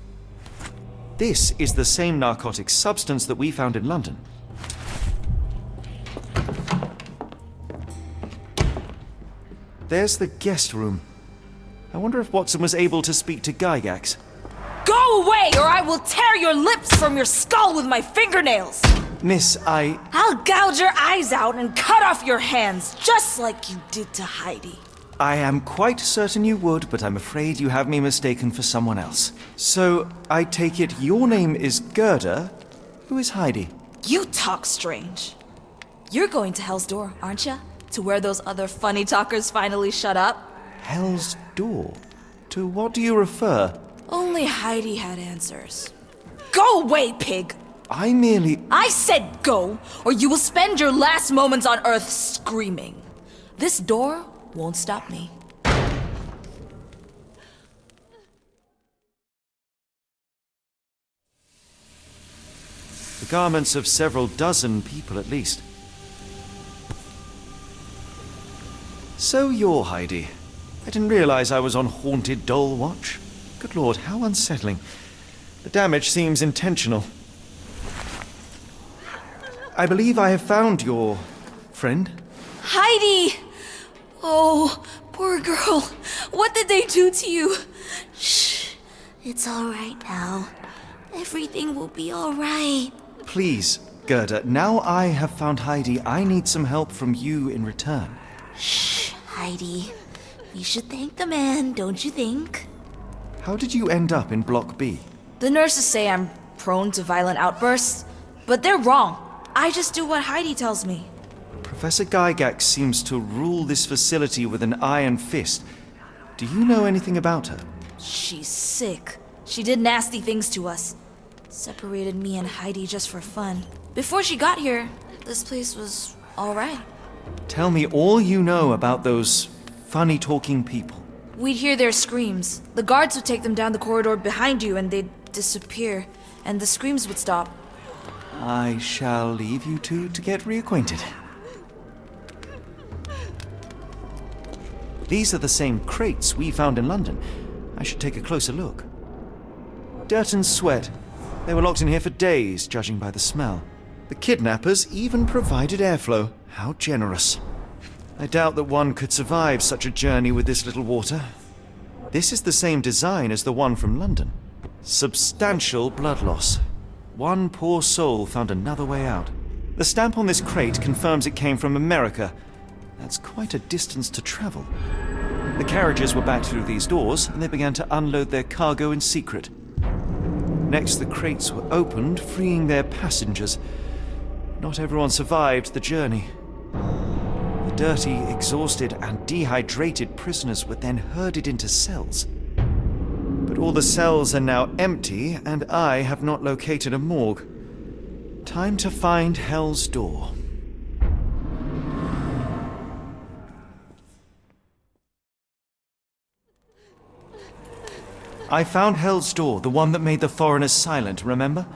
This is the same narcotic substance that we found in London. There's the guest room. I wonder if Watson was able to speak to Gygax. Go away, or I will tear your lips from your skull with my fingernails! Miss, I'll gouge your eyes out and cut off your hands, just like you did to Heidi. I am quite certain you would, but I'm afraid you have me mistaken for someone else. So, I take it your name is Gerda. Who is Heidi? You talk strange. You're going to Hell's Door, aren't you? To where those other funny talkers finally shut up? Hell's Door? To what do you refer? Only Heidi had answers. Go away, pig! I said go, or you will spend your last moments on Earth screaming. This door won't stop me. The garments of several dozen people at least. So you're Heidi. I didn't realize I was on haunted doll watch. Good lord, how unsettling. The damage seems intentional. I believe I have found your friend. Heidi! Oh, poor girl. What did they do to you? Shh. It's all right now. Everything will be all right. Please, Gerda, now I have found Heidi, I need some help from you in return. Shh, Heidi. We should thank the man, don't you think? How did you end up in Block B? The nurses say I'm prone to violent outbursts, but they're wrong. I just do what Heidi tells me. Professor Gygax seems to rule this facility with an iron fist. Do you know anything about her? She's sick. She did nasty things to us. Separated me and Heidi just for fun. Before she got here, this place was all right. Tell me all you know about those funny-talking people. We'd hear their screams. The guards would take them down the corridor behind you and they'd disappear, and the screams would stop. I shall leave you two to get reacquainted. These are the same crates we found in London. I should take a closer look. Dirt and sweat. They were locked in here for days, judging by the smell. The kidnappers even provided airflow. How generous. I doubt that one could survive such a journey with this little water. This is the same design as the one from London. Substantial blood loss. One poor soul found another way out. The stamp on this crate confirms it came from America. That's quite a distance to travel. The carriages were backed through these doors, and they began to unload their cargo in secret. Next, the crates were opened, freeing their passengers. Not everyone survived the journey. The dirty, exhausted, and dehydrated prisoners were then herded into cells. But all the cells are now empty, and I have not located a morgue. Time to find Hell's Door. I found Hell's Door, the one that made the foreigners silent, remember?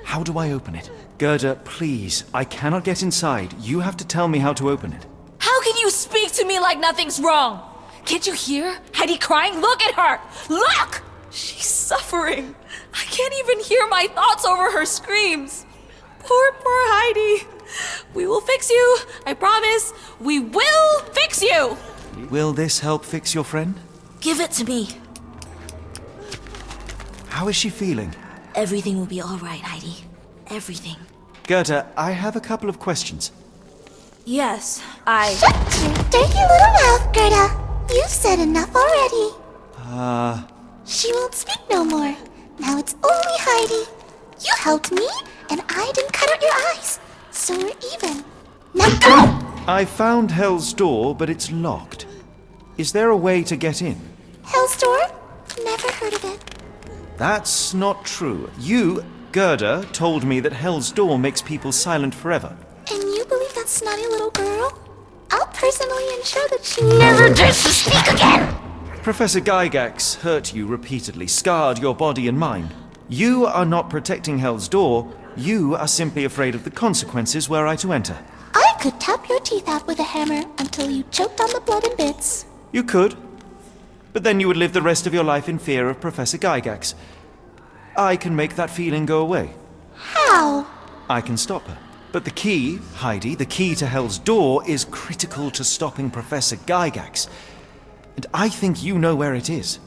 How do I open it? Gerda, please, I cannot get inside. You have to tell me how to open it. How can you speak to me like nothing's wrong? Can't you hear Heidi crying? Look at her! Look! She's suffering. I can't even hear my thoughts over her screams. Poor Heidi. We will fix you. I promise. We will fix you. Will this help fix your friend? Give it to me. How is she feeling? Everything will be all right, Heidi. Everything. Gerda, I have a couple of questions. Yes, Shut your dirty little mouth, Gerda. You've said enough already. She won't speak no more. Now it's only Heidi. You helped me, and I didn't cut out your eyes. So we're even. Now go! I found Hell's Door, but it's locked. Is there a way to get in? Hell's Door? Never heard of it. That's not true. You, Gerda, told me that Hell's Door makes people silent forever. And you believe that snotty little girl? I'll personally ensure that she never dares to speak again! Professor Gygax hurt you repeatedly, scarred your body and mind. You are not protecting Hell's Door. You are simply afraid of the consequences were I to enter. I could tap your teeth out with a hammer until you choked on the blood and bits. You could. But then you would live the rest of your life in fear of Professor Gygax. I can make that feeling go away. How? I can stop her. But the key, Heidi, the key to Hell's Door is critical to stopping Professor Gygax. And I think you know where it is.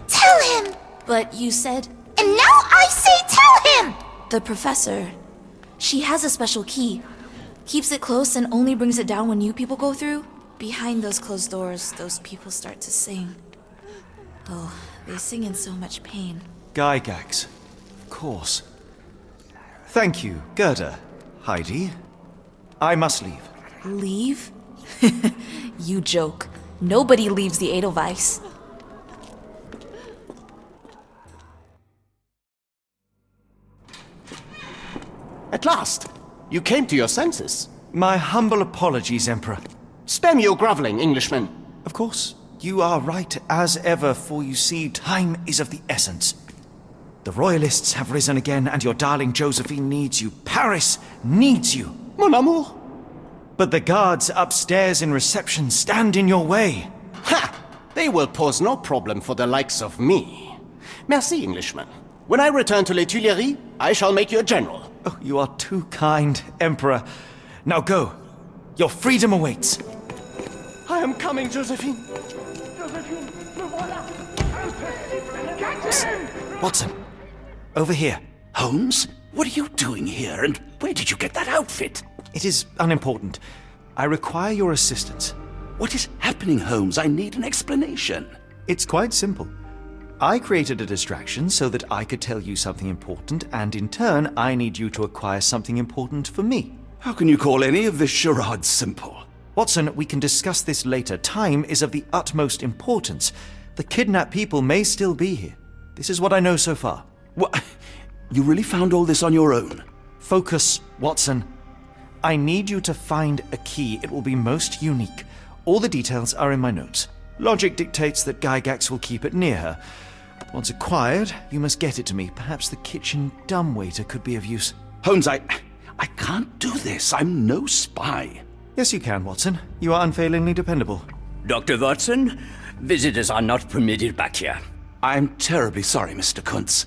Tell him! But you said... And now I say tell him! The professor. She has a special key. Keeps it close and only brings it down when you people go through. Behind those closed doors, those people start to sing. Oh, they sing in so much pain. Gygax. Of course. Thank you, Gerda. Heidi. I must leave. Leave? You joke. Nobody leaves the Edelweiss. At last! You came to your senses. My humble apologies, Emperor. Spare me your groveling, Englishman. Of course. You are right as ever, for you see, time is of the essence. The Royalists have risen again, and your darling Josephine needs you. Paris needs you. Mon amour. But the guards upstairs in reception stand in your way. Ha! They will pose no problem for the likes of me. Merci, Englishman. When I return to Les Tuileries, I shall make you a general. Oh, you are too kind, Emperor. Now go. Your freedom awaits. I am coming, Josephine. Psst. Watson. Over here. Holmes? What are you doing here, and where did you get that outfit? It is unimportant. I require your assistance. What is happening, Holmes? I need an explanation. It's quite simple. I created a distraction so that I could tell you something important, and in turn, I need you to acquire something important for me. How can you call any of this charade simple? Watson, we can discuss this later. Time is of the utmost importance. The kidnapped people may still be here. This is what I know so far. What? You really found all this on your own? Focus, Watson. I need you to find a key. It will be most unique. All the details are in my notes. Logic dictates that Gygax will keep it near her. Once acquired, you must get it to me. Perhaps the kitchen dumbwaiter could be of use. Holmes, I can't do this. I'm no spy. Yes, you can, Watson. You are unfailingly dependable. Dr. Watson, visitors are not permitted back here. I'm terribly sorry, Mr. Kuntz.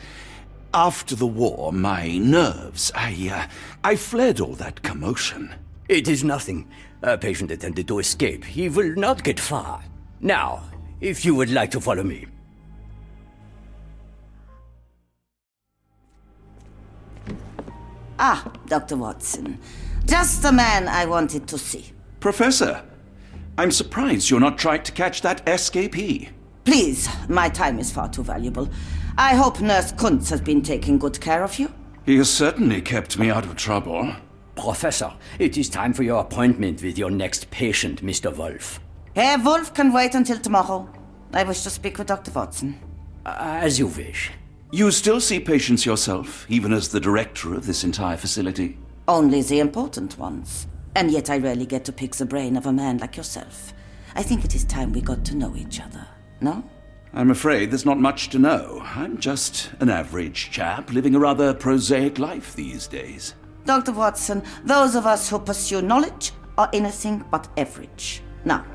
After the war, my nerves, I fled all that commotion. It is nothing. A patient attempted to escape. He will not get far. Now, if you would like to follow me. Ah, Dr. Watson. Just the man I wanted to see. Professor, I'm surprised you're not trying to catch that escapee. Please, my time is far too valuable. I hope Nurse Kuntz has been taking good care of you. He has certainly kept me out of trouble. Professor, it is time for your appointment with your next patient, Mr. Wolf. Herr Wolf can wait until tomorrow. I wish to speak with Dr. Watson. As you wish. You still see patients yourself, even as the director of this entire facility? Only the important ones. And yet I rarely get to pick the brain of a man like yourself. I think it is time we got to know each other, no? I'm afraid there's not much to know. I'm just an average chap living a rather prosaic life these days. Dr. Watson, those of us who pursue knowledge are anything but average. Now,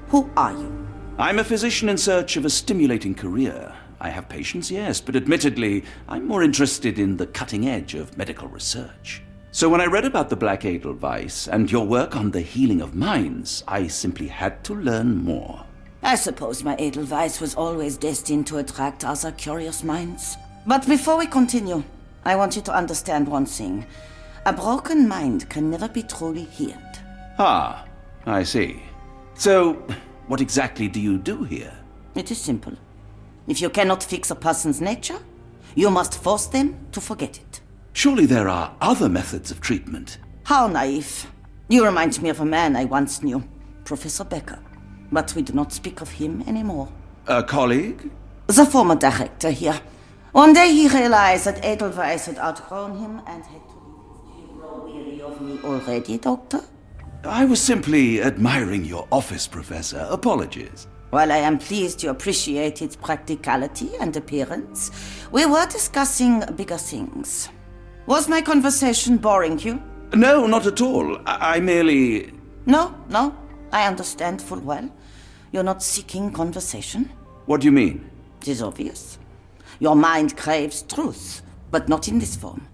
who are you? I'm a physician in search of a stimulating career. I have patients, yes, but admittedly, I'm more interested in the cutting edge of medical research. So when I read about the Black Edelweiss and your work on the healing of minds, I simply had to learn more. I suppose my Edelweiss was always destined to attract other curious minds. But before we continue, I want you to understand one thing. A broken mind can never be truly healed. Ah, I see. So, what exactly do you do here? It is simple. If you cannot fix a person's nature, you must force them to forget it. Surely there are other methods of treatment. How naive. You remind me of a man I once knew, Professor Becker. But we do not speak of him anymore. A colleague? The former director here. One day he realized that Edelweiss had outgrown him and had to leave. Do you grow weary of me already, Doctor? I was simply admiring your office, Professor. Apologies. While I am pleased you appreciate its practicality and appearance, we were discussing bigger things. Was my conversation boring you? No, not at all. I merely... No, I understand full well. You're not seeking conversation. What do you mean? It is obvious. Your mind craves truth, but not in this form.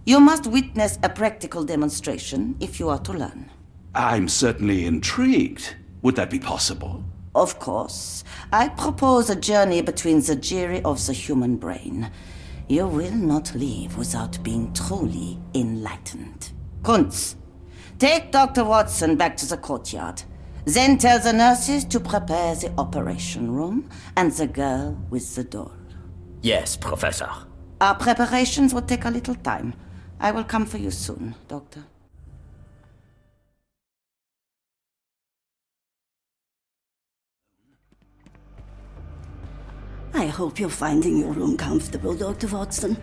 You must witness a practical demonstration if you are to learn. I'm certainly intrigued. Would that be possible? Of course. I propose a journey between the jury of the human brain. You will not leave without being truly enlightened. Kunz, take Dr. Watson back to the courtyard. Then tell the nurses to prepare the operation room and the girl with the doll. Yes, Professor. Our preparations will take a little time. I will come for you soon, Doctor. I hope you're finding your room comfortable, Dr. Watson.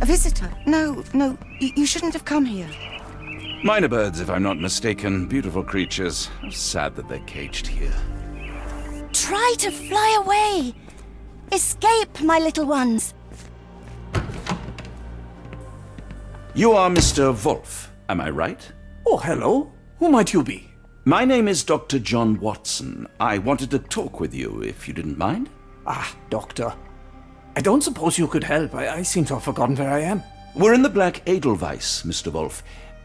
A visitor? No, you shouldn't have come here. Minor birds, if I'm not mistaken. Beautiful creatures. How sad that they're caged here. Try to fly away. Escape, my little ones. You are Mr. Wolf, am I right? Oh, hello. Who might you be? My name is Dr. John Watson. I wanted to talk with you, if you didn't mind. Ah, Doctor. I don't suppose you could help. I seem to have forgotten where I am. We're in the Black Edelweiss, Mr. Wolf.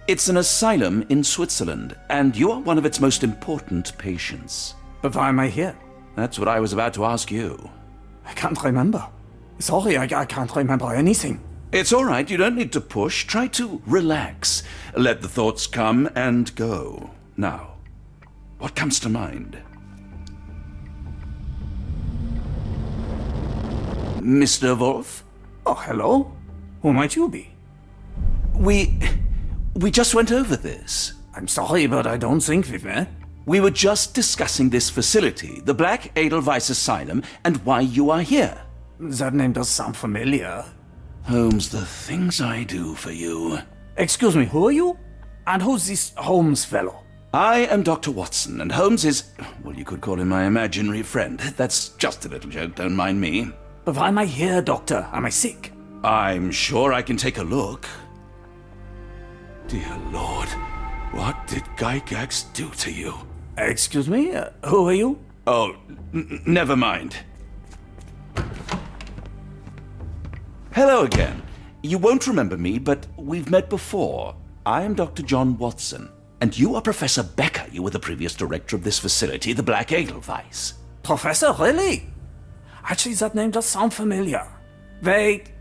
It's an asylum in Switzerland, and you are one of its most important patients. But why am I here? That's what I was about to ask you. I can't remember. Sorry, I can't remember anything. It's all right. You don't need to push. Try to relax. Let the thoughts come and go. Now, what comes to mind? Mr. Wolf? Oh, hello. Who might you be? We just went over this. I'm sorry, but I don't think we've met. We were just discussing this facility, the Black Edelweiss Asylum, and why you are here. That name does sound familiar. Holmes, the things I do for you. Excuse me, who are you? And who's this Holmes fellow? I am Dr. Watson, and Holmes is, well, you could call him my imaginary friend. That's just a little joke, don't mind me. But why am I here, Doctor? Am I sick? I'm sure I can take a look. Dear Lord, what did Gygax do to you? Excuse me, who are you? Oh, never mind. Hello again. You won't remember me, but we've met before. I am Dr. John Watson, and you are Professor Becker. You were the previous director of this facility, the Black Edelweiss. Professor, really? Actually, that name does sound familiar. Wait.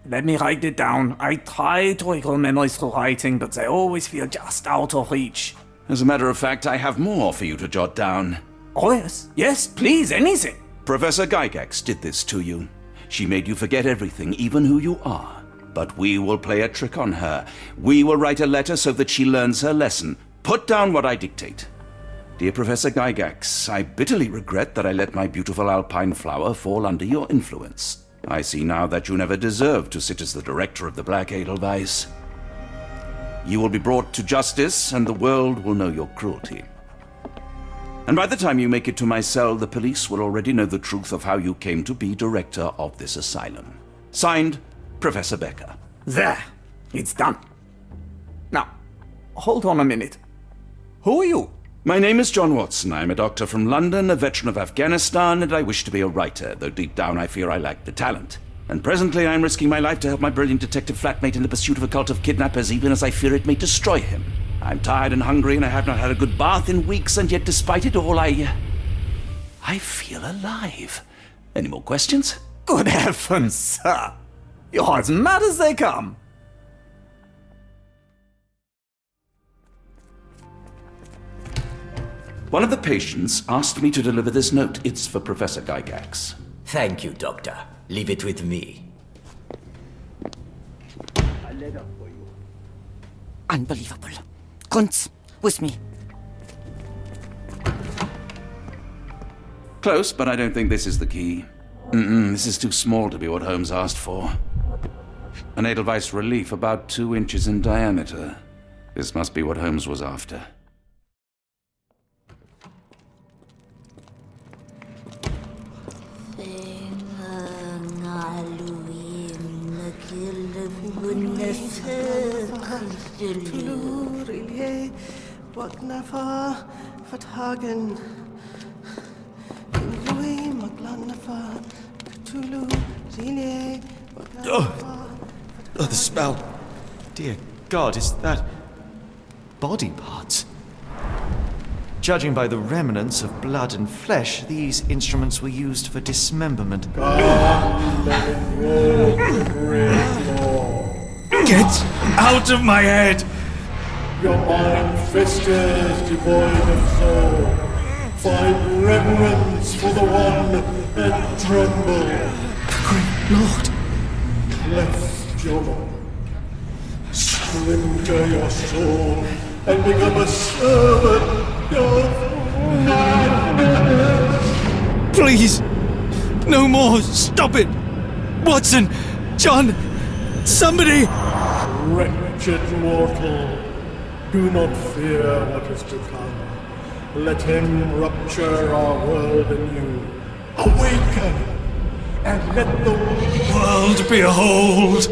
Let me write it down. I try to recall memories through writing, but they always feel just out of reach. As a matter of fact, I have more for you to jot down. Oh, yes. Yes, please, anything. Professor Gygax did this to you. She made you forget everything, even who you are. But we will play a trick on her. We will write a letter so that she learns her lesson. Put down what I dictate. Dear Professor Gygax, I bitterly regret that I let my beautiful alpine flower fall under your influence. I see now that you never deserved to sit as the director of the Black Edelweiss. You will be brought to justice, and the world will know your cruelty. And by the time you make it to my cell, the police will already know the truth of how you came to be director of this asylum. Signed, Professor Becker. There. It's done. Now, hold on a minute. Who are you? My name is John Watson. I am a doctor from London, a veteran of Afghanistan, and I wish to be a writer, though deep down I fear I lack the talent. And presently I am risking my life to help my brilliant detective flatmate in the pursuit of a cult of kidnappers, even as I fear it may destroy him. I'm tired and hungry, and I have not had a good bath in weeks, and yet despite it all, I feel alive. Any more questions? Good heavens, sir. You're as mad as they come. One of the patients asked me to deliver this note. It's for Professor Gygax. Thank you, Doctor. Leave it with me. Unbelievable. Kunz, with me. Close, but I don't think this is the key. This is too small to be what Holmes asked for. An Edelweiss relief about 2 inches in diameter. This must be what Holmes was after. The spell. Dear God, is that body parts? Judging by the remnants of blood and flesh, these instruments were used for dismemberment. Get out of my head! Your mind festers devoid of soul. Find reverence for the one and tremble. Great Lord! Cleft your mind. Splinter your soul and become a servant of madness. Please! No more! Stop it! Watson! John! Somebody! Wretched mortal, do not fear what is to come. Let him rupture our world anew. Awaken, and let the world behold!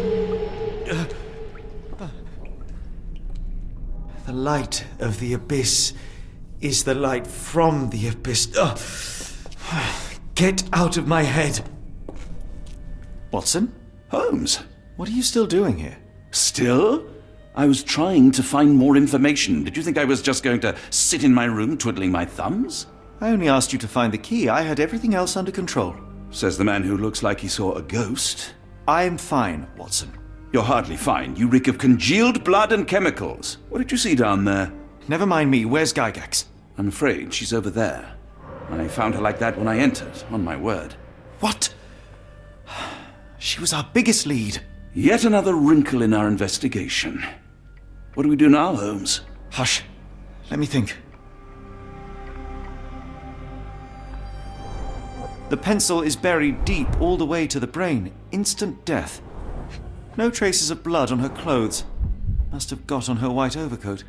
The light of the abyss is the light from the abyss. Get out of my head! Watson? Holmes? What are you still doing here? Still? I was trying to find more information. Did you think I was just going to sit in my room twiddling my thumbs? I only asked you to find the key. I had everything else under control. Says the man who looks like he saw a ghost. I'm fine, Watson. You're hardly fine. You reek of congealed blood and chemicals. What did you see down there? Never mind me. Where's Gygax? I'm afraid she's over there. I found her like that when I entered, on my word. What? She was our biggest lead. Yet another wrinkle in our investigation. What do we do now, Holmes? Hush. Let me think. The pencil is buried deep all the way to the brain. Instant death. No traces of blood on her clothes. Must have got on her white overcoat.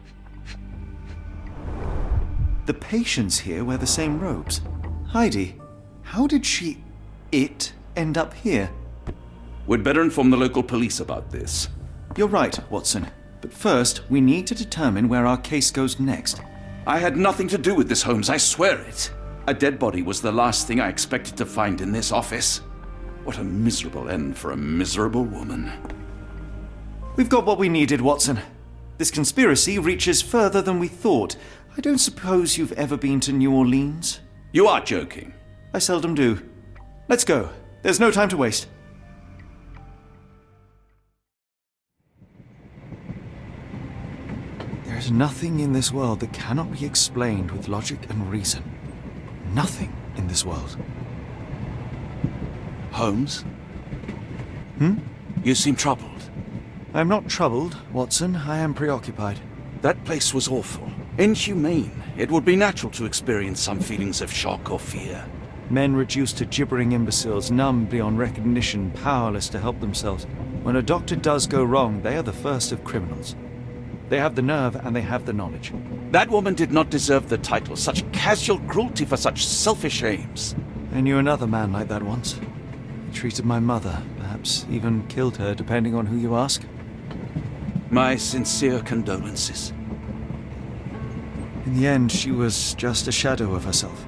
The patients here wear the same robes. Heidi, how did it end up here? We'd better inform the local police about this. You're right, Watson. But first, we need to determine where our case goes next. I had nothing to do with this, Holmes, I swear it. A dead body was the last thing I expected to find in this office. What a miserable end for a miserable woman. We've got what we needed, Watson. This conspiracy reaches further than we thought. I don't suppose you've ever been to New Orleans? You are joking. I seldom do. Let's go. There's no time to waste. There is nothing in this world that cannot be explained with logic and reason. Nothing in this world. Holmes? Hmm? You seem troubled. I'm not troubled, Watson. I am preoccupied. That place was awful. Inhumane. It would be natural to experience some feelings of shock or fear. Men reduced to gibbering imbeciles, numb beyond recognition, powerless to help themselves. When a doctor does go wrong, they are the first of criminals. They have the nerve and they have the knowledge. That woman did not deserve the title. Such casual cruelty for such selfish aims. I knew another man like that once. He treated my mother, perhaps even killed her, depending on who you ask. My sincere condolences. In the end, she was just a shadow of herself.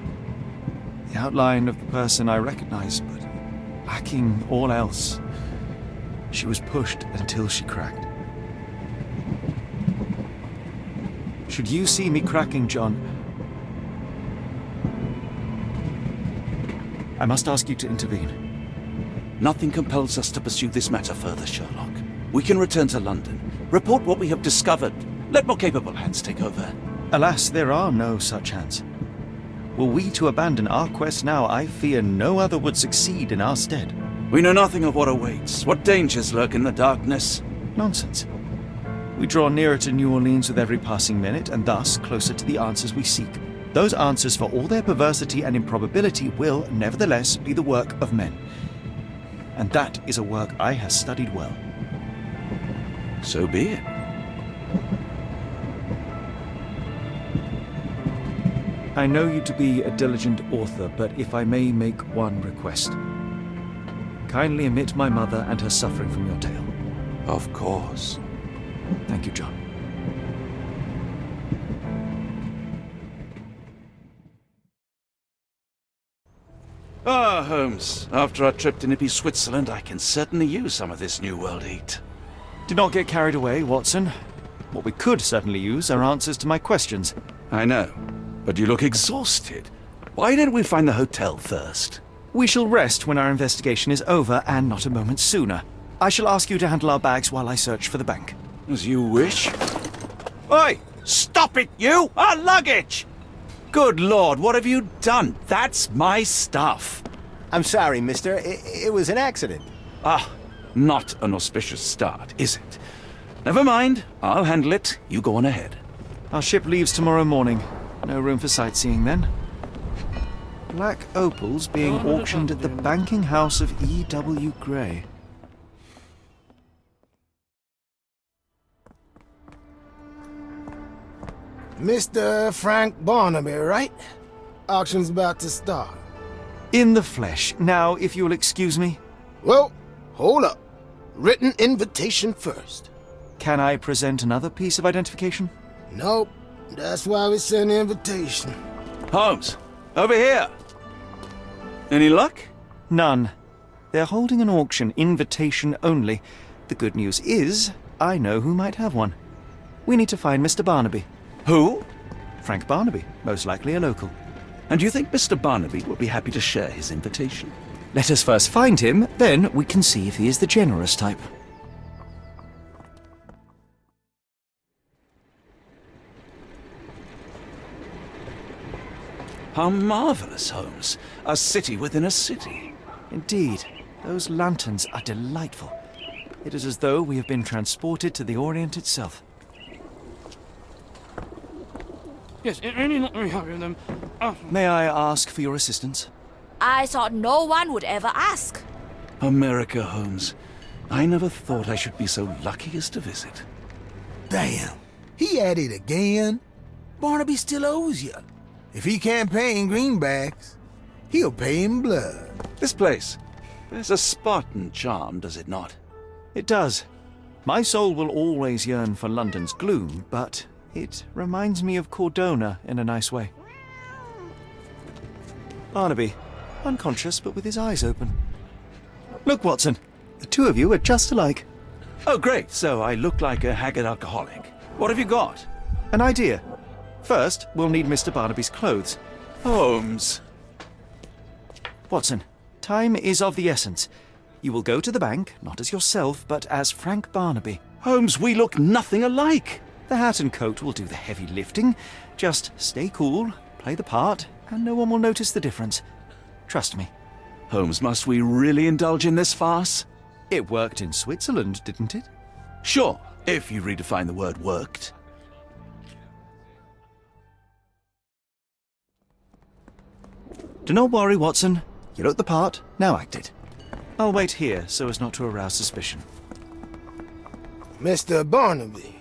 The outline of the person I recognized, but lacking all else. She was pushed until she cracked. Should you see me cracking, John, I must ask you to intervene. Nothing compels us to pursue this matter further, Sherlock. We can return to London, report what we have discovered, let more capable hands take over. Alas, there are no such hands. Were we to abandon our quest now, I fear no other would succeed in our stead. We know nothing of what awaits, what dangers lurk in the darkness. Nonsense. We draw nearer to New Orleans with every passing minute, and thus closer to the answers we seek. Those answers, for all their perversity and improbability, will, nevertheless, be the work of men. And that is a work I have studied well. So be it. I know you to be a diligent author, but if I may make one request. Kindly omit my mother and her suffering from your tale. Of course. Thank you, John. Ah, Holmes. After our trip to nippy Switzerland, I can certainly use some of this New World heat. Do not get carried away, Watson. What we could certainly use are answers to my questions. I know, but you look exhausted. Why don't we find the hotel first? We shall rest when our investigation is over, and not a moment sooner. I shall ask you to handle our bags while I search for the bank. As you wish. Oi! Stop it, you! Our luggage! Good Lord, what have you done? That's my stuff. I'm sorry, mister. It was an accident. Ah, not an auspicious start, is it? Never mind. I'll handle it. You go on ahead. Our ship leaves tomorrow morning. No room for sightseeing then. Black opals being auctioned at the banking house of E.W. Gray. Mr. Frank Barnaby, right? Auction's about to start. In the flesh. Now, if you'll excuse me. Well, hold up. Written invitation first. Can I present another piece of identification? Nope. That's why we sent the invitation. Holmes, over here. Any luck? None. They're holding an auction, invitation only. The good news is, I know who might have one. We need to find Mr. Barnaby. Who? Frank Barnaby, most likely a local. And you think Mr. Barnaby will be happy to share his invitation? Let us first find him, then we can see if he is the generous type. How marvelous, Holmes. A city within a city. Indeed. Those lanterns are delightful. It is as though we have been transported to the Orient itself. Yes, any let me have them. May I ask for your assistance? I thought no one would ever ask. America, Holmes. I never thought I should be so lucky as to visit. Damn. He at it again. Barnaby still owes you. If he can't pay in greenbacks, he'll pay in blood. This place. There's a Spartan charm, does it not? It does. My soul will always yearn for London's gloom, but it reminds me of Cordona in a nice way. Barnaby, unconscious but with his eyes open. Look, Watson, the two of you are just alike. Oh, great. So I look like a haggard alcoholic. What have you got? An idea. First, we'll need Mr. Barnaby's clothes. Holmes. Watson, time is of the essence. You will go to the bank, not as yourself, but as Frank Barnaby. Holmes, we look nothing alike. The hat and coat will do the heavy lifting. Just stay cool, play the part, and no one will notice the difference. Trust me. Holmes, must we really indulge in this farce? It worked in Switzerland, didn't it? Sure, if you redefine the word worked. Do not worry, Watson. You look the part, now act it. I'll wait here so as not to arouse suspicion. Mr. Barnaby,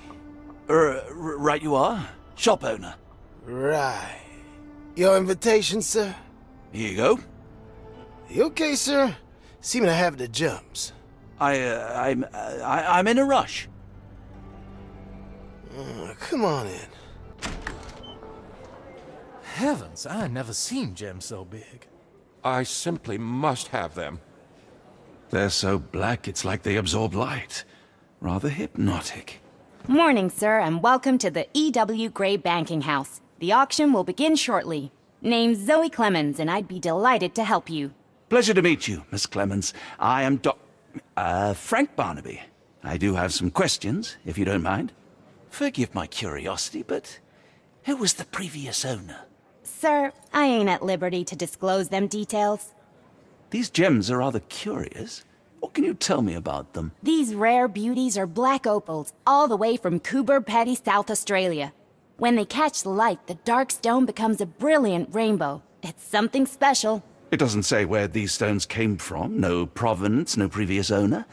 Right you are. Shop owner. Right. Your invitation, sir? Here you go. You okay, sir? Seem to have the jumps. I'm in a rush. Come on in. Heavens, I never seen gems so big. I simply must have them. They're so black, it's like they absorb light. Rather hypnotic. Morning, sir, and welcome to the E.W. Gray Banking House. The auction will begin shortly. Name's Zoe Clemens, and I'd be delighted to help you. Pleasure to meet you, Miss Clemens. I am Frank Barnaby. I do have some questions, if you don't mind. Forgive my curiosity, but who was the previous owner? Sir, I ain't at liberty to disclose them details. These gems are rather curious. What can you tell me about them? These rare beauties are black opals, all the way from Coober Pedy, South Australia. When they catch the light, the dark stone becomes a brilliant rainbow. It's something special. It doesn't say where these stones came from, no provenance, no previous owner.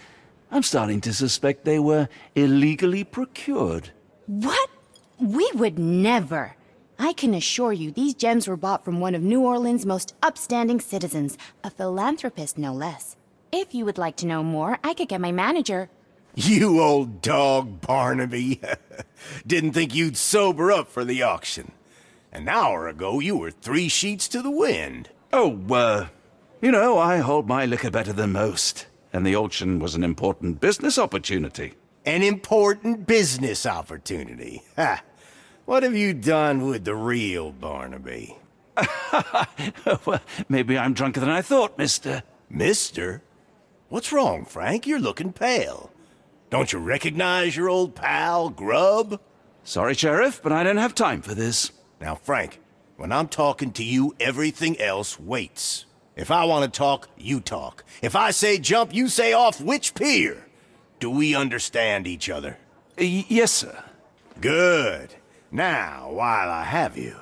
I'm starting to suspect they were illegally procured. What? We would never. I can assure you these gems were bought from one of New Orleans' most upstanding citizens, a philanthropist no less. If you would like to know more, I could get my manager. You old dog, Barnaby. Didn't think you'd sober up for the auction. An hour ago, you were 3 sheets to the wind. Oh, you know, I hold my liquor better than most. And the auction was an important business opportunity. An important business opportunity? Ha! What have you done with the real Barnaby? Well, maybe I'm drunker than I thought, mister. Mister? What's wrong, Frank? You're looking pale. Don't you recognize your old pal, Grub? Sorry, Sheriff, but I don't have time for this. Now, Frank, when I'm talking to you, everything else waits. If I want to talk, you talk. If I say jump, you say off which pier. Do we understand each other? Yes, sir. Good. Now, while I have you,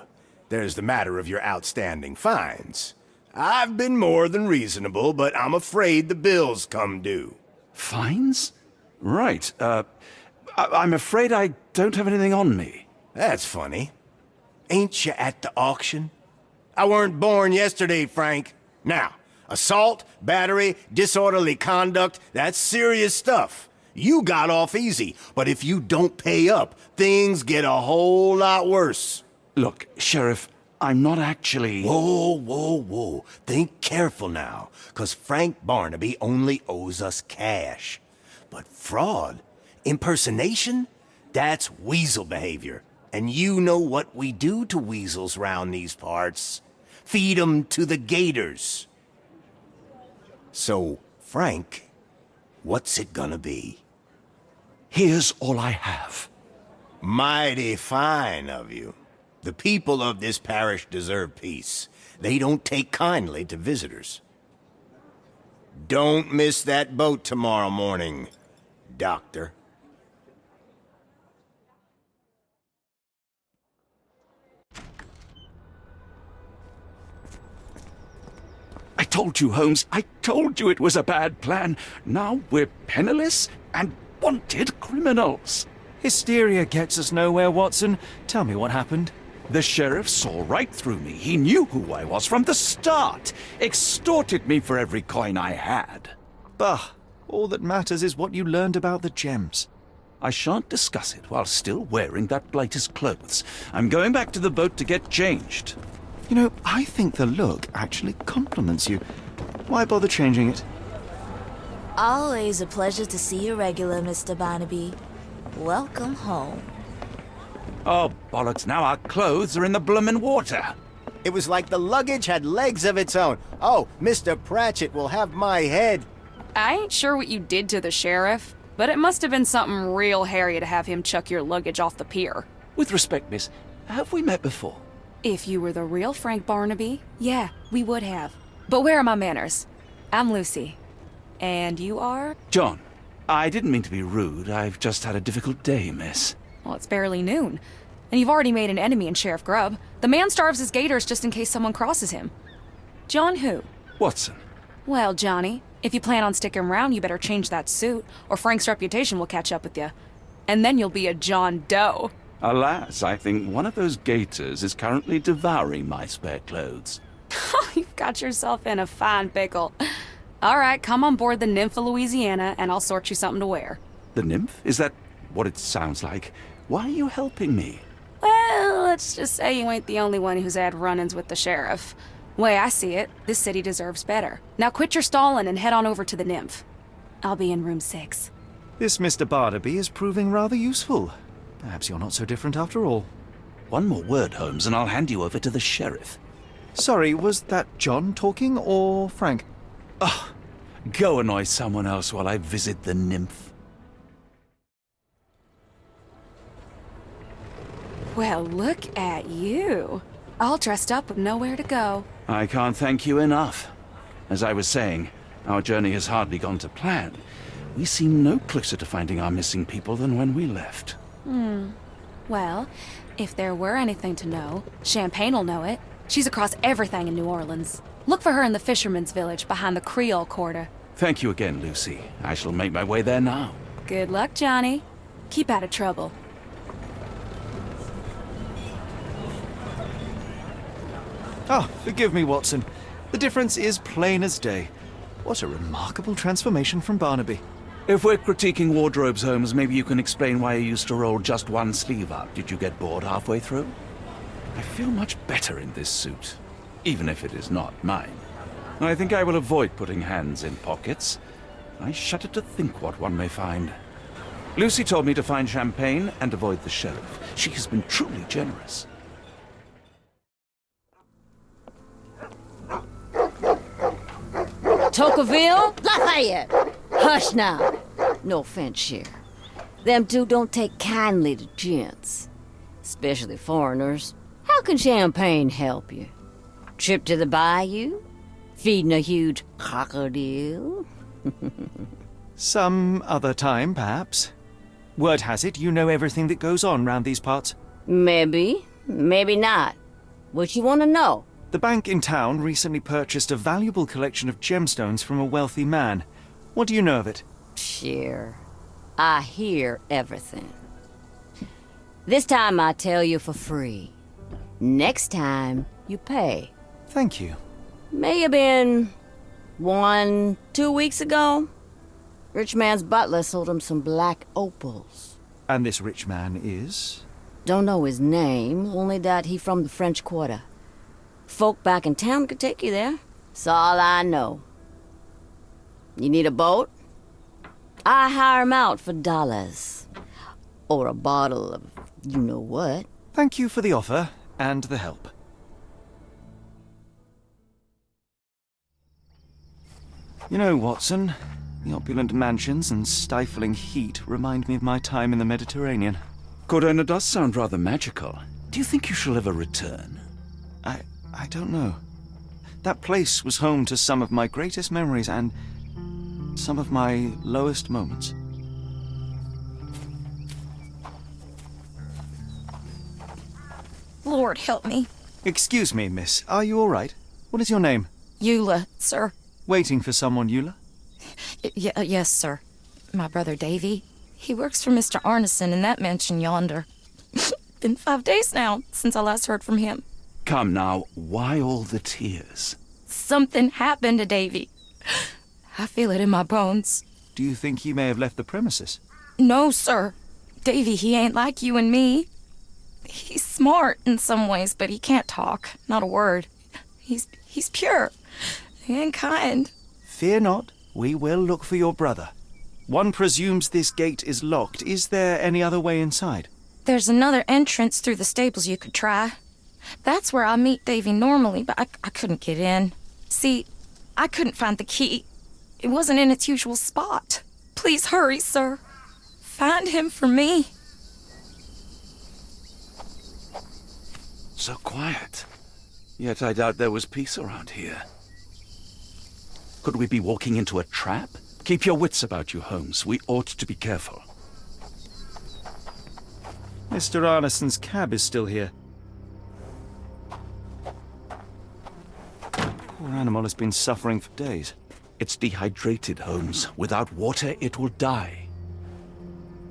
there's the matter of your outstanding fines. I've been more than reasonable, but I'm afraid the bills come due. Fines? Right. I'm afraid I don't have anything on me. That's funny. Ain't you at the auction? I weren't born yesterday, Frank. Now, assault, battery, disorderly conduct, that's serious stuff. You got off easy, but if you don't pay up, things get a whole lot worse. Look, Sheriff, I'm not actually... Whoa. Think careful now, 'cause Frank Barnaby only owes us cash. But fraud, impersonation, that's weasel behavior. And you know what we do to weasels round these parts. Feed 'em to the gators. So, Frank, what's it gonna be? Here's all I have. Mighty fine of you. The people of this parish deserve peace. They don't take kindly to visitors. Don't miss that boat tomorrow morning, Doctor. I told you, Holmes. I told you it was a bad plan. Now we're penniless and wanted criminals. Hysteria gets us nowhere, Watson. Tell me what happened. The sheriff saw right through me. He knew who I was from the start. Extorted me for every coin I had. Bah, all that matters is what you learned about the gems. I shan't discuss it while still wearing that blighter's clothes. I'm going back to the boat to get changed. You know, I think the look actually compliments you. Why bother changing it? Always a pleasure to see you regular, Mr. Barnaby. Welcome home. Oh, bollocks, now our clothes are in the bloomin' water. It was like the luggage had legs of its own. Oh, Mr. Pratchett will have my head. I ain't sure what you did to the sheriff, but it must have been something real hairy to have him chuck your luggage off the pier. With respect, miss, have we met before? If you were the real Frank Barnaby, yeah, we would have. But where are my manners? I'm Lucy. And you are? John. I didn't mean to be rude. I've just had a difficult day, miss. Well, it's barely noon. And you've already made an enemy in Sheriff Grubb. The man starves his gators just in case someone crosses him. John who? Watson. Well, Johnny, if you plan on sticking around, you better change that suit, or Frank's reputation will catch up with you. and then you'll be a John Doe. Alas, I think one of those gators is currently devouring my spare clothes. You've got yourself in a fine pickle. All right, come on board the Nymph of Louisiana, and I'll sort you something to wear. The nymph? Is that what it sounds like? Why are you helping me? Well, let's just say you ain't the only one who's had run-ins with the sheriff. Way I see it, this city deserves better. Now quit your stalling and head on over to the Nymph. I'll be in room 6. This Mr. Barnaby is proving rather useful. Perhaps you're not so different after all. One more word, Holmes, and I'll hand you over to the sheriff. Sorry, was that John talking or Frank? Oh, go annoy someone else while I visit the nymph. Well, look at you. All dressed up with nowhere to go. I can't thank you enough. As I was saying, our journey has hardly gone to plan. We seem no closer to finding our missing people than when we left. Well, if there were anything to know, Champagne'll know it. She's across everything in New Orleans. Look for her in the fisherman's village behind the Creole Quarter. Thank you again, Lucy. I shall make my way there now. Good luck, Johnny. Keep out of trouble. Ah, forgive me, Watson. The difference is plain as day. What a remarkable transformation from Barnaby. If we're critiquing wardrobes, Holmes, maybe you can explain why you used to roll just one sleeve up. Did you get bored halfway through? I feel much better in this suit, even if it is not mine. I think I will avoid putting hands in pockets. I shudder to think what one may find. Lucy told me to find champagne and avoid the sheriff. She has been truly generous. Tocqueville? Lafayette! Hush now. No offense, Sheriff. Them two don't take kindly to gents, especially foreigners. How can champagne help you? Trip to the bayou? Feeding a huge crocodile? Some other time, perhaps. Word has it you know everything that goes on round these parts. Maybe, maybe not. What you want to know? The bank in town recently purchased a valuable collection of gemstones from a wealthy man. What do you know of it? Sure. I hear everything. This time I tell you for free. Next time, you pay. Thank you. May have been 2 weeks ago. Rich man's butler sold him some black opals. And this rich man is? Don't know his name, only that he from the French Quarter. Folk back in town could take you there. That's all I know. You need a boat? I hire him out for dollars. Or a bottle of you-know-what. Thank you for the offer and the help. You know, Watson, the opulent mansions and stifling heat remind me of my time in the Mediterranean. Cordona does sound rather magical. Do you think you shall ever return? I don't know. That place was home to some of my greatest memories and some of my lowest moments. Lord help me. Excuse me, miss. Are you all right? What is your name? Eula, sir. Waiting for someone, Eula? Yes, sir. My brother Davy. He works for Mr. Arneson in that mansion yonder. Been 5 days now since I last heard from him. Come now, why all the tears? Something happened to Davy. I feel it in my bones. Do you think he may have left the premises? No, sir. Davy, he ain't like you and me. He's smart in some ways, but he can't talk. Not a word. He's pure and kind. Fear not. We will look for your brother. One presumes this gate is locked. Is there any other way inside? There's another entrance through the stables you could try. That's where I meet Davy normally, but I couldn't get in. See, I couldn't find the key. It wasn't in its usual spot. Please hurry, sir. Find him for me. So quiet. Yet I doubt there was peace around here. Could we be walking into a trap? Keep your wits about you, Holmes. We ought to be careful. Mr. Arneson's cab is still here. Poor animal has been suffering for days. It's dehydrated, Holmes. Without water, it will die.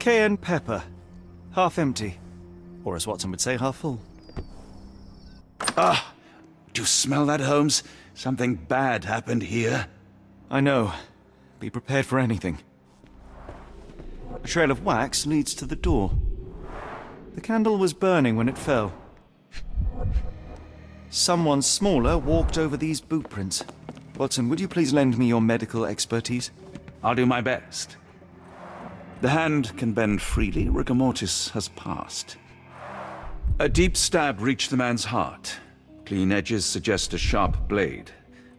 cayenne pepper. Half empty. Or as Watson would say, half full. Ah! Do you smell that, Holmes? Something bad happened here. I know. Be prepared for anything. A trail of wax leads to the door. The candle was burning when it fell. Someone smaller walked over these boot prints. Watson, would you please lend me your medical expertise? I'll do my best. The hand can bend freely. Rigor mortis has passed. A deep stab reached the man's heart. Clean edges suggest a sharp blade,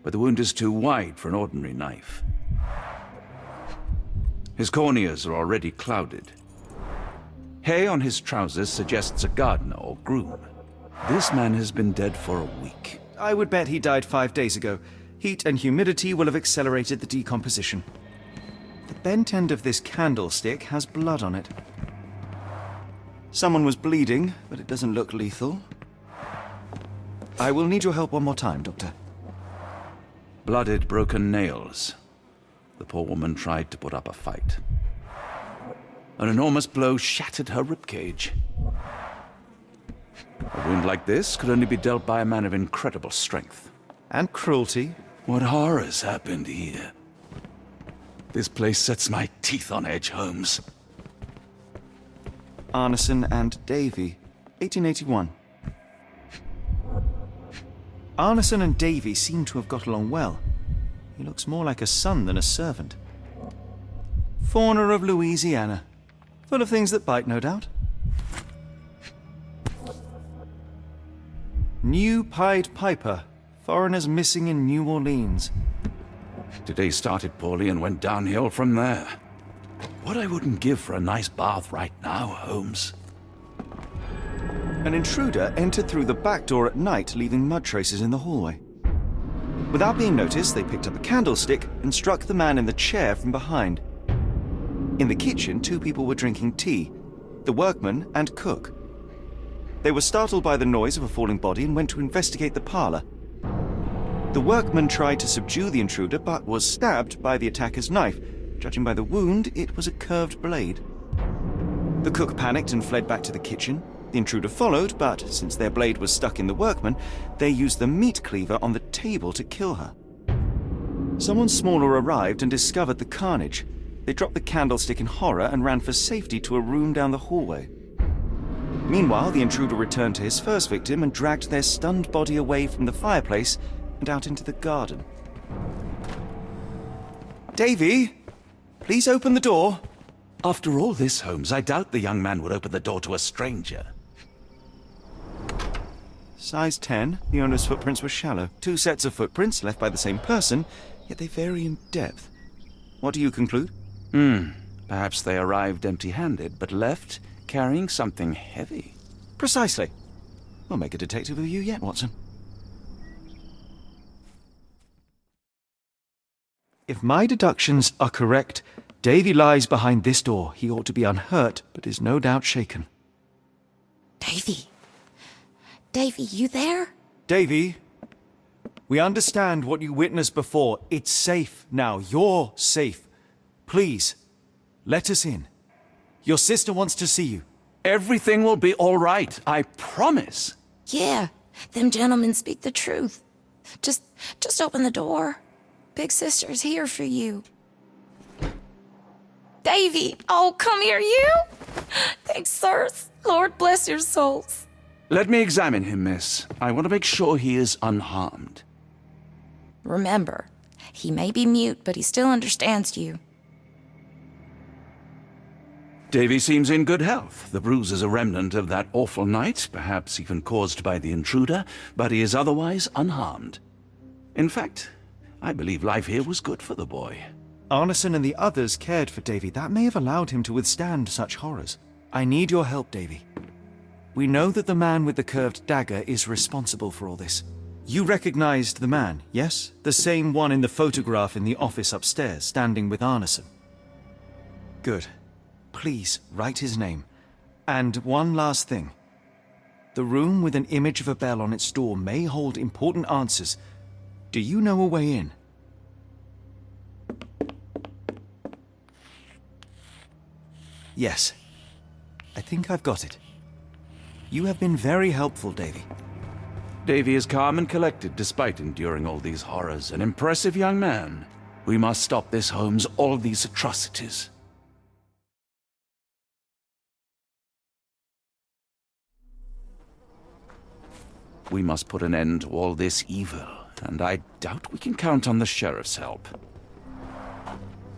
but the wound is too wide for an ordinary knife. His corneas are already clouded. Hay on his trousers suggests a gardener or groom. This man has been dead for a week. I would bet he died 5 days ago. Heat and humidity will have accelerated the decomposition. The bent end of this candlestick has blood on it. Someone was bleeding, but it doesn't look lethal. I will need your help one more time, Doctor. Blooded, broken nails. The poor woman tried to put up a fight. An enormous blow shattered her ribcage. A wound like this could only be dealt by a man of incredible strength. And cruelty. What horrors happened here? This place sets my teeth on edge, Holmes. Arneson and Davy, 1881. Arneson and Davy seem to have got along well. He looks more like a son than a servant. Fauna of Louisiana. Full of things that bite, no doubt. New Pied Piper. Foreigners missing in New Orleans. Today started poorly and went downhill from there. What I wouldn't give for a nice bath right now, Holmes. An intruder entered through the back door at night, leaving mud traces in the hallway. Without being noticed, they picked up a candlestick and struck the man in the chair from behind. In the kitchen, 2 people were drinking tea, the workman and cook. They were startled by the noise of a falling body and went to investigate the parlor. The workman tried to subdue the intruder, but was stabbed by the attacker's knife. Judging by the wound, it was a curved blade. The cook panicked and fled back to the kitchen. The intruder followed, but since their blade was stuck in the workman, they used the meat cleaver on the table to kill her. Someone smaller arrived and discovered the carnage. They dropped the candlestick in horror and ran for safety to a room down the hallway. Meanwhile, the intruder returned to his first victim and dragged their stunned body away from the fireplace and out into the garden. Davy, please open the door. After all this, Holmes, I doubt the young man would open the door to a stranger. Size 10, the owner's footprints were shallow. 2 sets of footprints left by the same person, yet they vary in depth. What do you conclude? Perhaps they arrived empty-handed, but left carrying something heavy. Precisely. We'll make a detective of you yet, Watson. If my deductions are correct, Davy lies behind this door. He ought to be unhurt, but is no doubt shaken. Davy? Davy, you there? Davy, we understand what you witnessed before. It's safe now. You're safe. Please, let us in. Your sister wants to see you. Everything will be all right, I promise. Yeah, them gentlemen speak the truth. Just open the door. Big sister's here for you. Davy! Oh, come here, you! Thanks, sirs. Lord bless your souls. Let me examine him, miss. I want to make sure he is unharmed. Remember, he may be mute, but he still understands you. Davy seems in good health. The bruise is a remnant of that awful night, perhaps even caused by the intruder, but he is otherwise unharmed. In fact, I believe life here was good for the boy. Arneson and the others cared for Davy. That may have allowed him to withstand such horrors. I need your help, Davy. We know that the man with the curved dagger is responsible for all this. You recognized the man, yes? The same one in the photograph in the office upstairs, standing with Arneson. Good. Please, write his name. And one last thing. The room with an image of a bell on its door may hold important answers. Do you know a way in? Yes. I think I've got it. You have been very helpful, Davy. Davy is calm and collected despite enduring all these horrors. An impressive young man. We must stop this, Holmes, all these atrocities. We must put an end to all this evil, and I doubt we can count on the sheriff's help.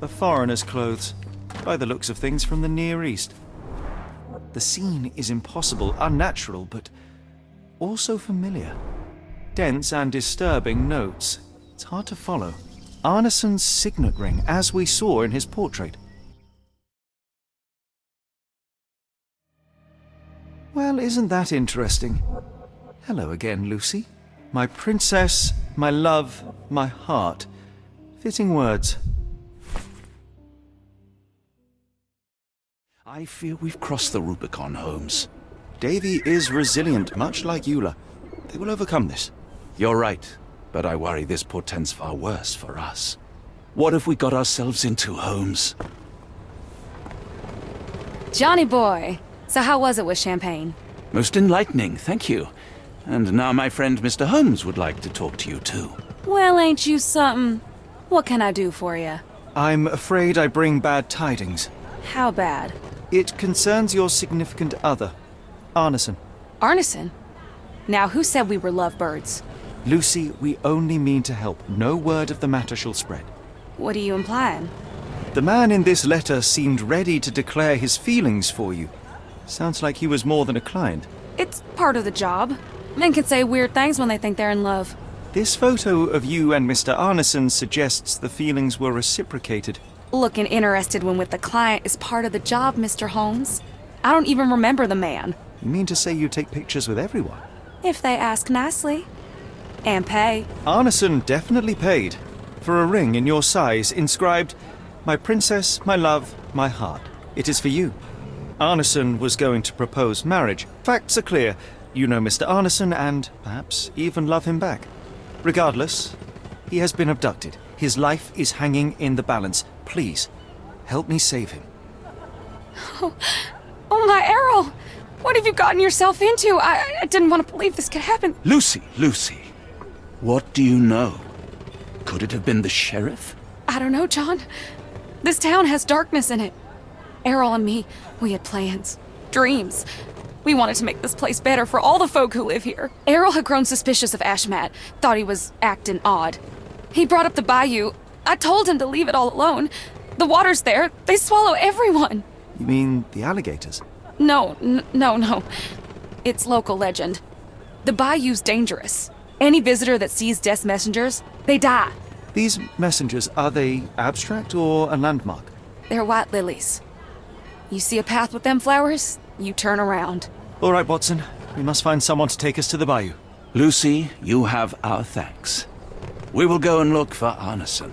A foreigner's clothes, by the looks of things from the Near East. The scene is impossible, unnatural, but also familiar. Dense and disturbing notes. It's hard to follow. Arneson's signet ring, as we saw in his portrait. Well, isn't that interesting? Hello again, Lucy. My princess, my love, my heart. Fitting words. I fear we've crossed the Rubicon, Holmes. Davy is resilient, much like Eula. They will overcome this. You're right, but I worry this portends far worse for us. What have we got ourselves into, Holmes? Johnny boy, so how was it with Champagne? Most enlightening, thank you. And now my friend Mr. Holmes would like to talk to you too. Well, ain't you something? What can I do for you? I'm afraid I bring bad tidings. How bad? It concerns your significant other, Arneson. Arneson? Now, who said we were lovebirds? Lucy, we only mean to help. No word of the matter shall spread. What are you implying? The man in this letter seemed ready to declare his feelings for you. Sounds like he was more than a client. It's part of the job. Men can say weird things when they think they're in love. This photo of you and Mr. Arneson suggests the feelings were reciprocated. Looking interested when with the client is part of the job, Mr. Holmes. I don't even remember the man. You mean to say you take pictures with everyone? If they ask nicely. And pay. Arneson definitely paid for a ring in your size inscribed, "My princess, my love, my heart. It is for you." Arneson was going to propose marriage. Facts are clear. You know Mr. Arneson and, perhaps, even love him back. Regardless, he has been abducted. His life is hanging in the balance. Please, help me save him. Oh my Errol! What have you gotten yourself into? I didn't want to believe this could happen. Lucy, what do you know? Could it have been the sheriff? I don't know, John. This town has darkness in it. Errol and me, we had plans, dreams. We wanted to make this place better for all the folk who live here. Errol had grown suspicious of Ashmat, thought he was acting odd. He brought up the bayou. I told him to leave it all alone. The water's there. They swallow everyone. You mean the alligators? No. It's local legend. The bayou's dangerous. Any visitor that sees death's messengers, they die. These messengers, are they abstract or a landmark? They're white lilies. You see a path with them flowers, you turn around. All right, Watson. We must find someone to take us to the bayou. Lucy, you have our thanks. We will go and look for Arneson.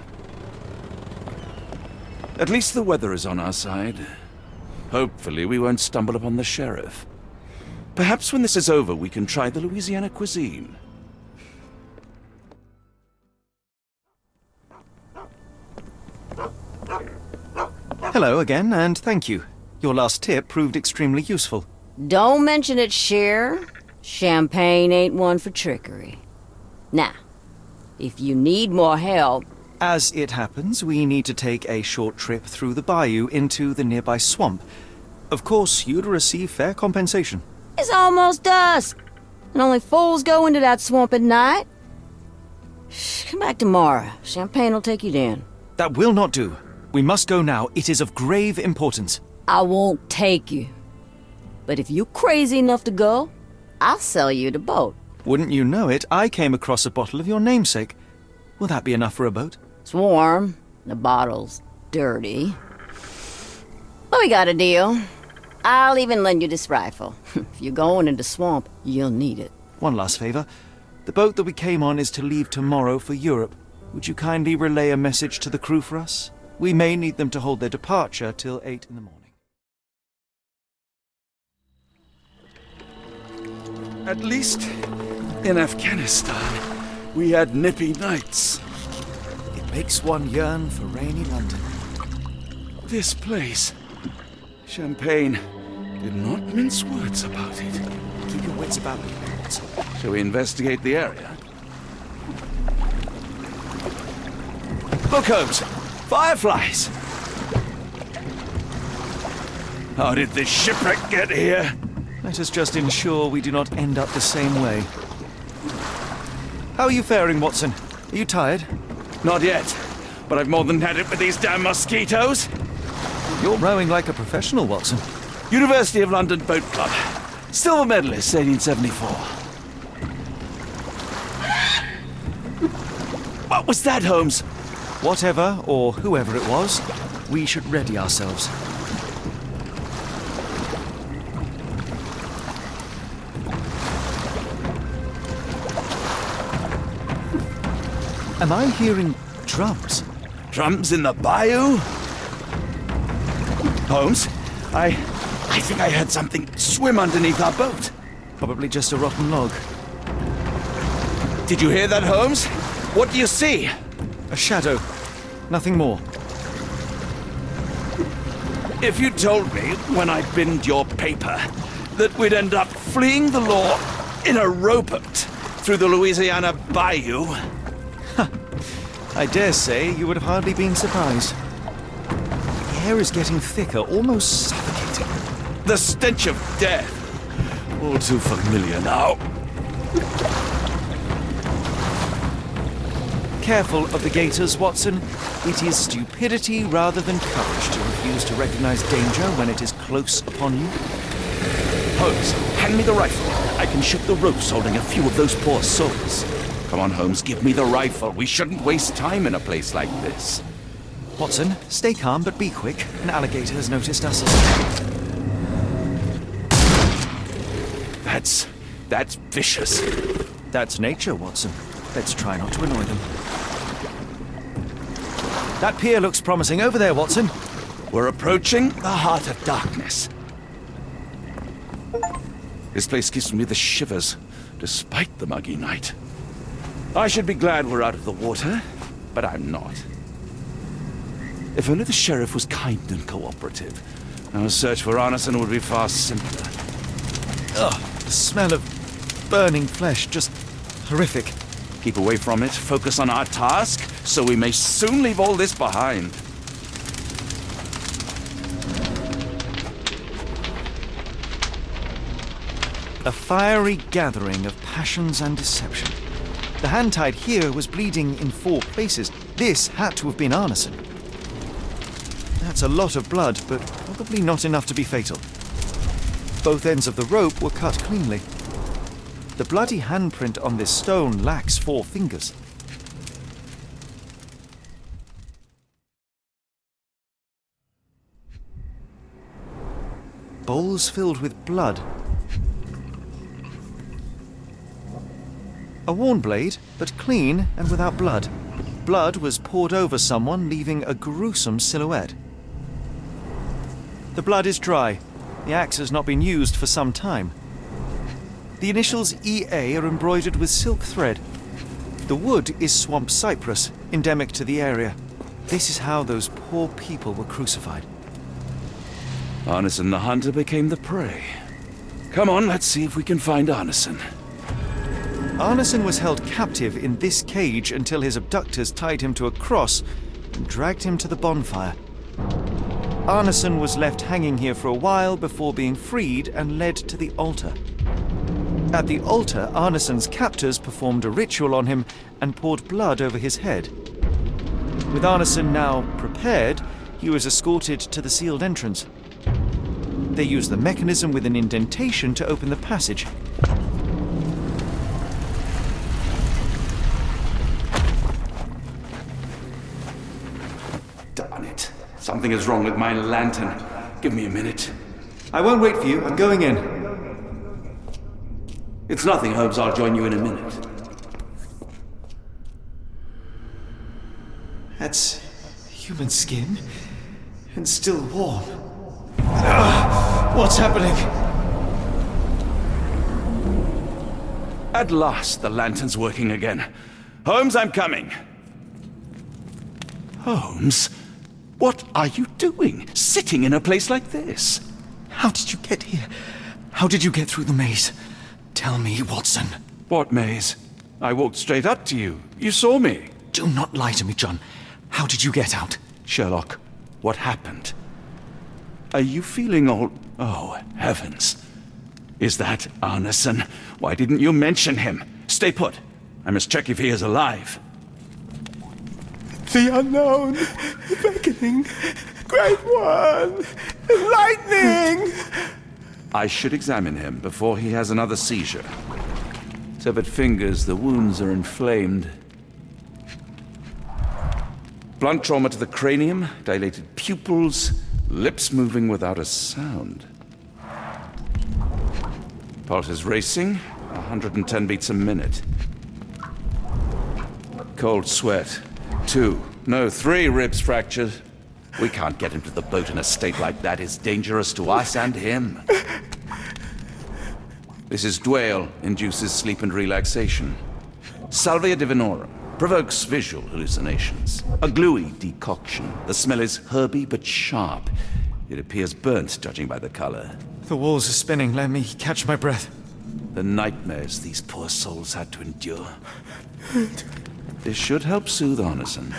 At least the weather is on our side. Hopefully we won't stumble upon the sheriff. Perhaps when this is over we can try the Louisiana cuisine. Hello again, and thank you. Your last tip proved extremely useful. Don't mention it, Cher. Champagne ain't one for trickery. Now, if you need more help... As it happens, we need to take a short trip through the bayou into the nearby swamp. Of course, you'd receive fair compensation. It's almost dusk, and only fools go into that swamp at night. Come back tomorrow. Champagne will take you down. That will not do. We must go now. It is of grave importance. I won't take you. But if you're crazy enough to go, I'll sell you the boat. Wouldn't you know it, I came across a bottle of your namesake. Will that be enough for a boat? It's warm. The bottle's dirty. But we got a deal. I'll even lend you this rifle. If you're going into the swamp, you'll need it. One last favor. The boat that we came on is to leave tomorrow for Europe. Would you kindly relay a message to the crew for us? We may need them to hold their departure till 8 in the morning. At least, in Afghanistan, we had nippy nights. It makes one yearn for rainy London. This place, Champagne did not mince words about it. Keep your wits about you, Watson. Shall we investigate the area? Look, Holmes! Fireflies! How did this shipwreck get here? Let us just ensure we do not end up the same way. How are you faring, Watson? Are you tired? Not yet, but I've more than had it with these damn mosquitoes. You're rowing like a professional, Watson. University of London Boat Club. Silver medalist, 1874. What was that, Holmes? Whatever, or whoever it was, we should ready ourselves. Am I hearing drums? Drums in the bayou? Holmes, I think I heard something swim underneath our boat. Probably just a rotten log. Did you hear that, Holmes? What do you see? A shadow. Nothing more. If you told me when I binned your paper that we'd end up fleeing the law in a rowboat through the Louisiana bayou... I dare say you would have hardly been surprised. The air is getting thicker, almost suffocating. The stench of death. All too familiar now. Careful of the gators, Watson. It is stupidity rather than courage to refuse to recognize danger when it is close upon you. Holmes, hand me the rifle. I can shoot the ropes holding a few of those poor souls. Come on, Holmes, give me the rifle. We shouldn't waste time in a place like this. Watson, stay calm, but be quick. An alligator has noticed us. That's vicious. That's nature, Watson. Let's try not to annoy them. That pier looks promising. Over there, Watson. We're approaching the heart of darkness. This place gives me the shivers, despite the muggy night. I should be glad we're out of the water, but I'm not. If only the sheriff was kind and cooperative, our search for Arneson would be far simpler. Ugh, the smell of burning flesh, just horrific. Keep away from it, focus on our task, so we may soon leave all this behind. A fiery gathering of passions and deception. The hand tied here was bleeding in 4 places. This had to have been Arneson. That's a lot of blood, but probably not enough to be fatal. Both ends of the rope were cut cleanly. The bloody handprint on this stone lacks 4 fingers. Bowls filled with blood. A worn blade, but clean and without blood. Blood was poured over someone, leaving a gruesome silhouette. The blood is dry. The axe has not been used for some time. The initials EA are embroidered with silk thread. The wood is swamp cypress, endemic to the area. This is how those poor people were crucified. Arneson the hunter became the prey. Come on, let's see if we can find Arneson. Arneson was held captive in this cage until his abductors tied him to a cross and dragged him to the bonfire. Arneson was left hanging here for a while before being freed and led to the altar. At the altar, Arneson's captors performed a ritual on him and poured blood over his head. With Arneson now prepared, he was escorted to the sealed entrance. They used the mechanism with an indentation to open the passage. Darn it. Something is wrong with my lantern. Give me a minute. I won't wait for you. I'm going in. It's nothing, Holmes. I'll join you in a minute. That's human skin, and still warm. What's happening? At last, the lantern's working again. Holmes, I'm coming. Holmes? What are you doing, sitting in a place like this? How did you get here? How did you get through the maze? Tell me, Watson. What maze? I walked straight up to you. You saw me. Do not lie to me, John. How did you get out? Sherlock, what happened? Are you feeling all... Oh, heavens. Is that Arneson? Why didn't you mention him? Stay put. I must check if he is alive. The unknown, beckoning, great one, lightning! I should examine him before he has another seizure. Severed fingers, the wounds are inflamed. Blunt trauma to the cranium, dilated pupils, lips moving without a sound. Pulse is racing, 110 beats a minute. Cold sweat. 2, no, 3 ribs fractured. We can't get him to the boat in a state like that. It's dangerous to us and him. This is Dwale, induces sleep and relaxation. Salvia divinorum, provokes visual hallucinations. A gluey decoction. The smell is herby but sharp. It appears burnt, judging by the color. The walls are spinning. Let me catch my breath. The nightmares these poor souls had to endure. This should help soothe Arneson.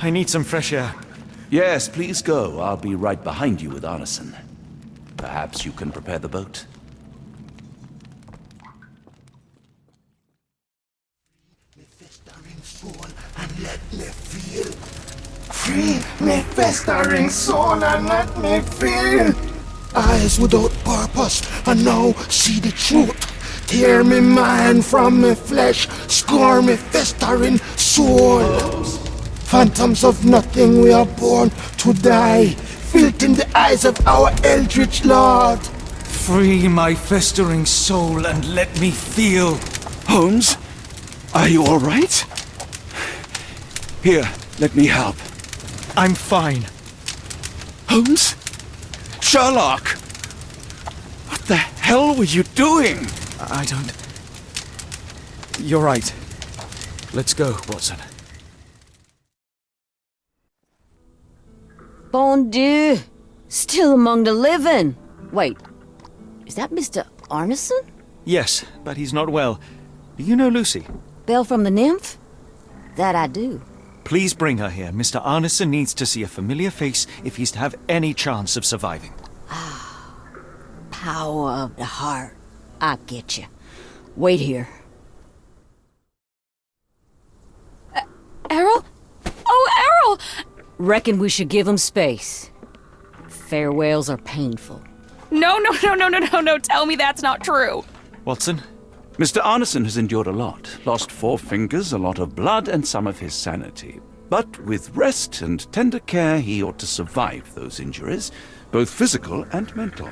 I need some fresh air. Yes, please go. I'll be right behind you with Arneson. Perhaps you can prepare the boat. And let me feel. Free me festering soul and let me feel. Eyes without purpose and now see the truth. Tear me mind from me flesh, score me festering soul. Phantoms of nothing, we are born to die. Filth in the eyes of our eldritch lord. Free my festering soul and let me feel. Holmes, are you all right? Here, let me help. I'm fine. Holmes? Sherlock! What the hell were you doing? I don't... You're right. Let's go, Watson. Bon Dieu! Still among the living! Wait, is that Mr. Arneson? Yes, but he's not well. Do you know Lucy? Belle from the Nymph? That I do. Please bring her here. Mr. Arneson needs to see a familiar face if he's to have any chance of surviving. Power of the heart. I get you. Wait here. Errol? Oh, Errol! Reckon we should give him space. Farewells are painful. No, tell me that's not true. Watson? Mr. Arneson has endured a lot. Lost 4 fingers, a lot of blood, and some of his sanity. But with rest and tender care, he ought to survive those injuries, both physical and mental.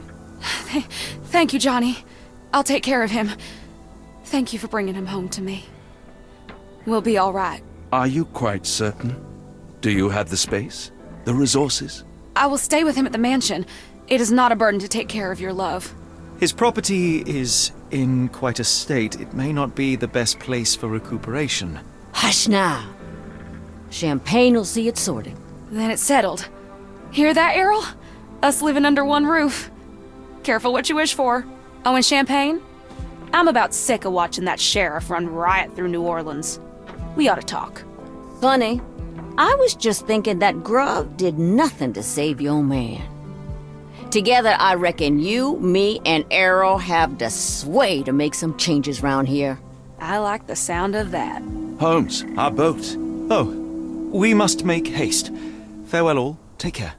Thank you, Johnny. I'll take care of him. Thank you for bringing him home to me. We'll be all right. Are you quite certain? Do you have the space? The resources? I will stay with him at the mansion. It is not a burden to take care of your love. His property is in quite a state. It may not be the best place for recuperation. Hush now. Champagne will see it sorted. Then it's settled. Hear that, Errol? Us living under one roof. Careful what you wish for. Oh, and champagne? I'm about sick of watching that sheriff run riot through New Orleans. We ought to talk. Funny. I was just thinking that grub did nothing to save your man. Together, I reckon you, me, and Errol have the sway to make some changes round here. I like the sound of that. Holmes, our boat. Oh, we must make haste. Farewell all. Take care.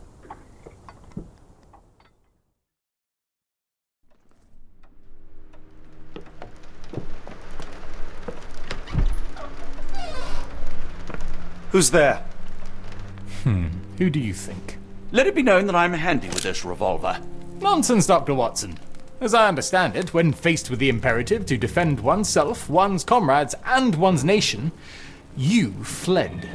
Who's there? Who do you think? Let it be known that I'm handy with this revolver. Nonsense, Dr. Watson. As I understand it, when faced with the imperative to defend oneself, one's comrades, and one's nation, you fled.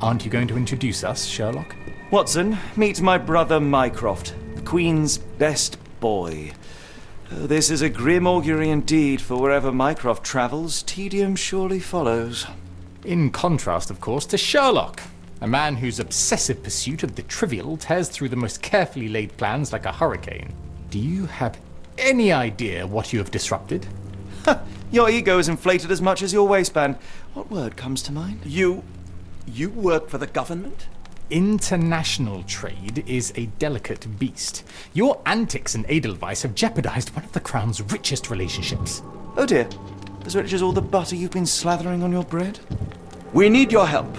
Aren't you going to introduce us, Sherlock? Watson, meet my brother Mycroft, the Queen's best boy. This is a grim augury indeed, for wherever Mycroft travels, tedium surely follows. In contrast, of course, to Sherlock, a man whose obsessive pursuit of the trivial tears through the most carefully laid plans like a hurricane. Do you have any idea what you have disrupted? Your ego is inflated as much as your waistband. What word comes to mind? You work for the government? International trade is a delicate beast. Your antics and Edelweiss have jeopardized one of the Crown's richest relationships. Oh dear. As rich as all the butter you've been slathering on your bread? We need your help.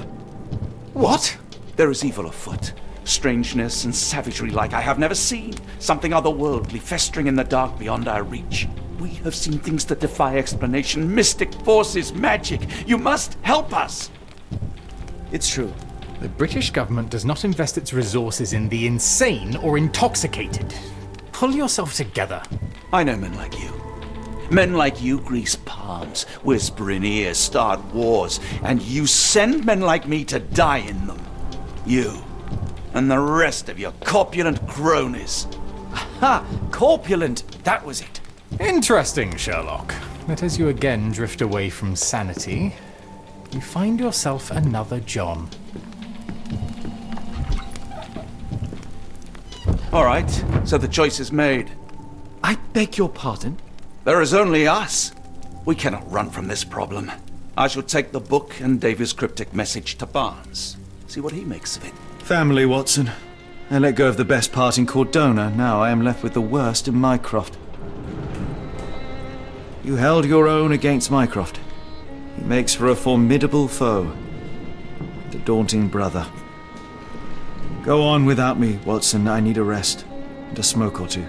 What? There is evil afoot. Strangeness and savagery like I have never seen. Something otherworldly festering in the dark beyond our reach. We have seen things that defy explanation. Mystic forces, magic. You must help us. It's true. The British government does not invest its resources in the insane or intoxicated. Pull yourself together. I know men like you. Men like you grease palms, whisper in ears, start wars, and you send men like me to die in them. You and the rest of your corpulent cronies. Ha! Corpulent! That was it. Interesting, Sherlock. But as you again drift away from sanity, you find yourself another John. All right, so the choice is made. I beg your pardon? There is only us. We cannot run from this problem. I shall take the book and Davy's cryptic message to Barnes. See what he makes of it. Family, Watson. I let go of the best part in Cordona. Now I am left with the worst in Mycroft. You held your own against Mycroft. He makes for a formidable foe. The daunting brother. Go on without me, Watson. I need a rest. And a smoke or two.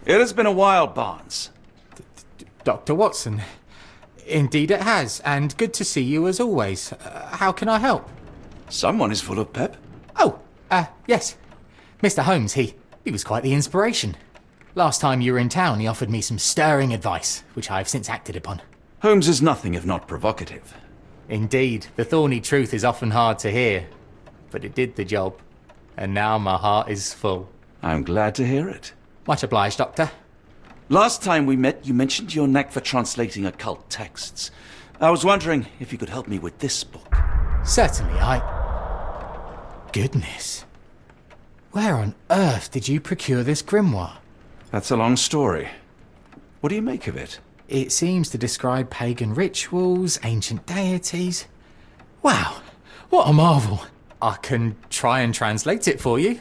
It has been a while, Barnes. Dr. Watson. Indeed it has, and good to see you as always. How can I help? Someone is full of pep. Oh, yes. Mr. Holmes, he was quite the inspiration. Last time you were in town, he offered me some stirring advice, which I have since acted upon. Holmes is nothing if not provocative. Indeed, the thorny truth is often hard to hear. But it did the job, and now my heart is full. I'm glad to hear it. Much obliged, Doctor. Last time we met, you mentioned your knack for translating occult texts. I was wondering if you could help me with this book. Certainly, Goodness. Where on earth did you procure this grimoire? That's a long story. What do you make of it? It seems to describe pagan rituals, ancient deities. Wow, what a marvel. I can try and translate it for you.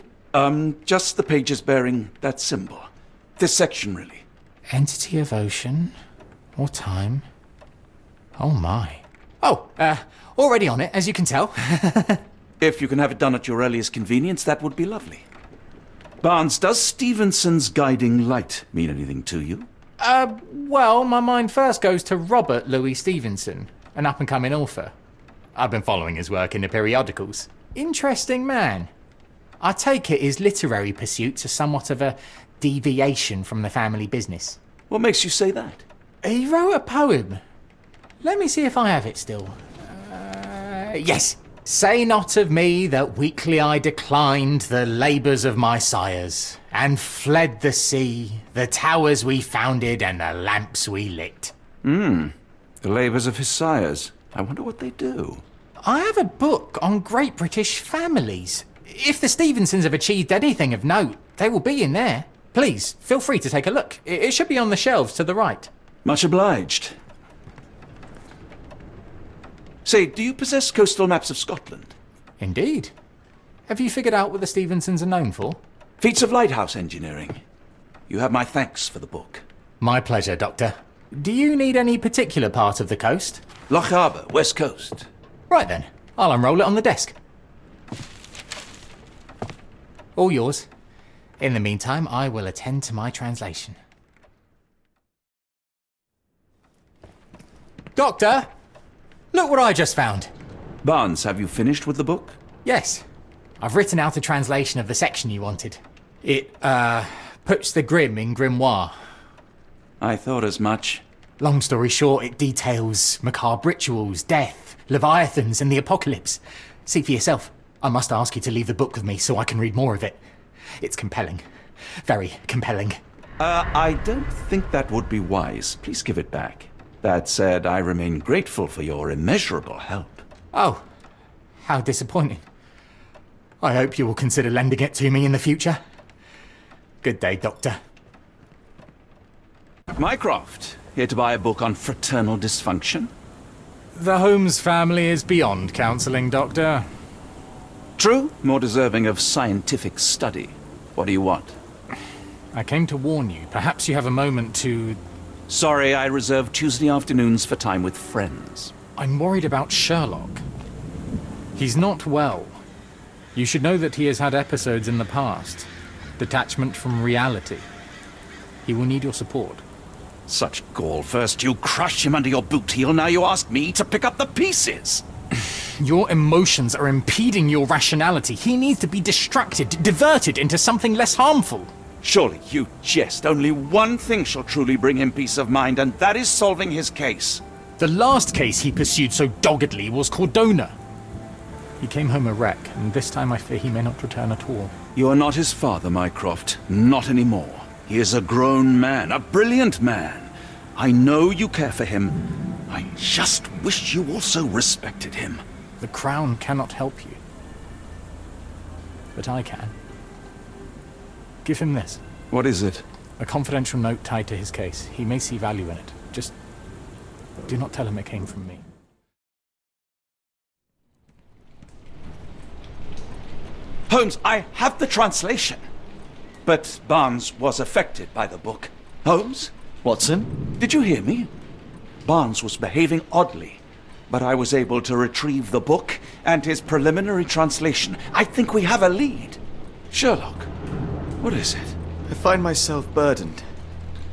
Just the pages bearing that symbol. This section, really. Entity of ocean or time. Oh my. Oh, already on it, as you can tell. If you can have it done at your earliest convenience, that would be lovely. Barnes, does Stevenson's guiding light mean anything to you? Well, my mind first goes to Robert Louis Stevenson, an up-and-coming author. I've been following his work in the periodicals. Interesting man. I take it his literary pursuits are somewhat of a deviation from the family business. What makes you say that? He wrote a poem. Let me see if I have it still. Yes. Say not of me that weakly I declined the labours of my sires, and fled the sea, the towers we founded, and the lamps we lit. The labours of his sires. I wonder what they do. I have a book on great British families. If the Stevensons have achieved anything of note, they will be in there. Please, feel free to take a look. It should be on the shelves to the right. Much obliged. Say, do you possess coastal maps of Scotland? Indeed. Have you figured out what the Stevensons are known for? Feats of lighthouse engineering. You have my thanks for the book. My pleasure, Doctor. Do you need any particular part of the coast? Loch Harbour, West Coast. Right then. I'll unroll it on the desk. All yours. In the meantime, I will attend to my translation. Doctor! Look what I just found. Barnes, have you finished with the book? Yes. I've written out a translation of the section you wanted. It, puts the grim in grimoire. I thought as much. Long story short, it details macabre rituals, death, leviathans, and the apocalypse. See for yourself. I must ask you to leave the book with me so I can read more of it. It's compelling. Very compelling. I don't think that would be wise. Please give it back. That said, I remain grateful for your immeasurable help. Oh, how disappointing. I hope you will consider lending it to me in the future. Good day, Doctor. Mycroft, here to buy a book on fraternal dysfunction? The Holmes family is beyond counselling, Doctor. True, more deserving of scientific study. What do you want? I came to warn you. Perhaps you have a moment to... Sorry, I reserve Tuesday afternoons for time with friends. I'm worried about Sherlock. He's not well. You should know that he has had episodes in the past. Detachment from reality. He will need your support. Such gall. First you crush him under your boot heel, now you ask me to pick up the pieces. Your emotions are impeding your rationality. He needs to be distracted, diverted into something less harmful. Surely you jest. Only one thing shall truly bring him peace of mind, and that is solving his case. The last case he pursued so doggedly was Cordona. He came home a wreck, and this time I fear he may not return at all. You are not his father, Mycroft. Not anymore. He is a grown man, a brilliant man. I know you care for him. I just wish you also respected him. The Crown cannot help you. But I can. Give him this. What is it? A confidential note tied to his case. He may see value in it. Just do not tell him it came from me. Holmes, I have the translation. But Barnes was affected by the book. Holmes? Watson? Did you hear me? Barnes was behaving oddly, but I was able to retrieve the book and his preliminary translation. I think we have a lead. Sherlock, what is it? I find myself burdened.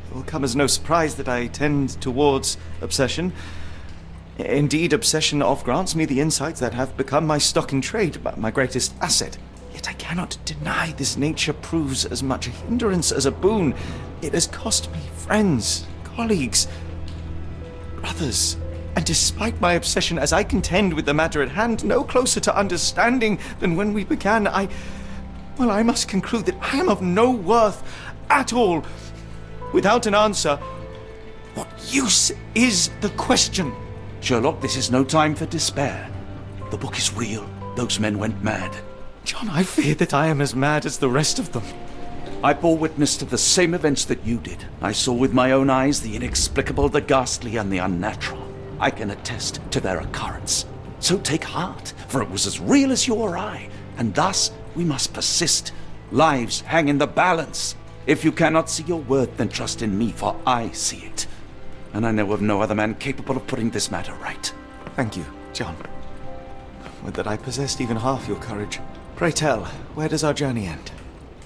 It will come as no surprise that I tend towards obsession. Indeed, obsession oft grants me the insights that have become my stock in trade, my greatest asset. Yet I cannot deny this nature proves as much a hindrance as a boon. It has cost me friends, colleagues, brothers. And despite my obsession as I contend with the matter at hand, no closer to understanding than when we began, I must conclude that I am of no worth at all. Without an answer, what use is the question? Sherlock, this is no time for despair. The book is real. Those men went mad. John, I fear that I am as mad as the rest of them. I bore witness to the same events that you did. I saw with my own eyes the inexplicable, the ghastly, and the unnatural. I can attest to their occurrence. So take heart, for it was as real as you or I, and thus we must persist. Lives hang in the balance. If you cannot see your worth, then trust in me, for I see it. And I know of no other man capable of putting this matter right. Thank you, John. Would that I possessed even half your courage. Pray tell, where does our journey end?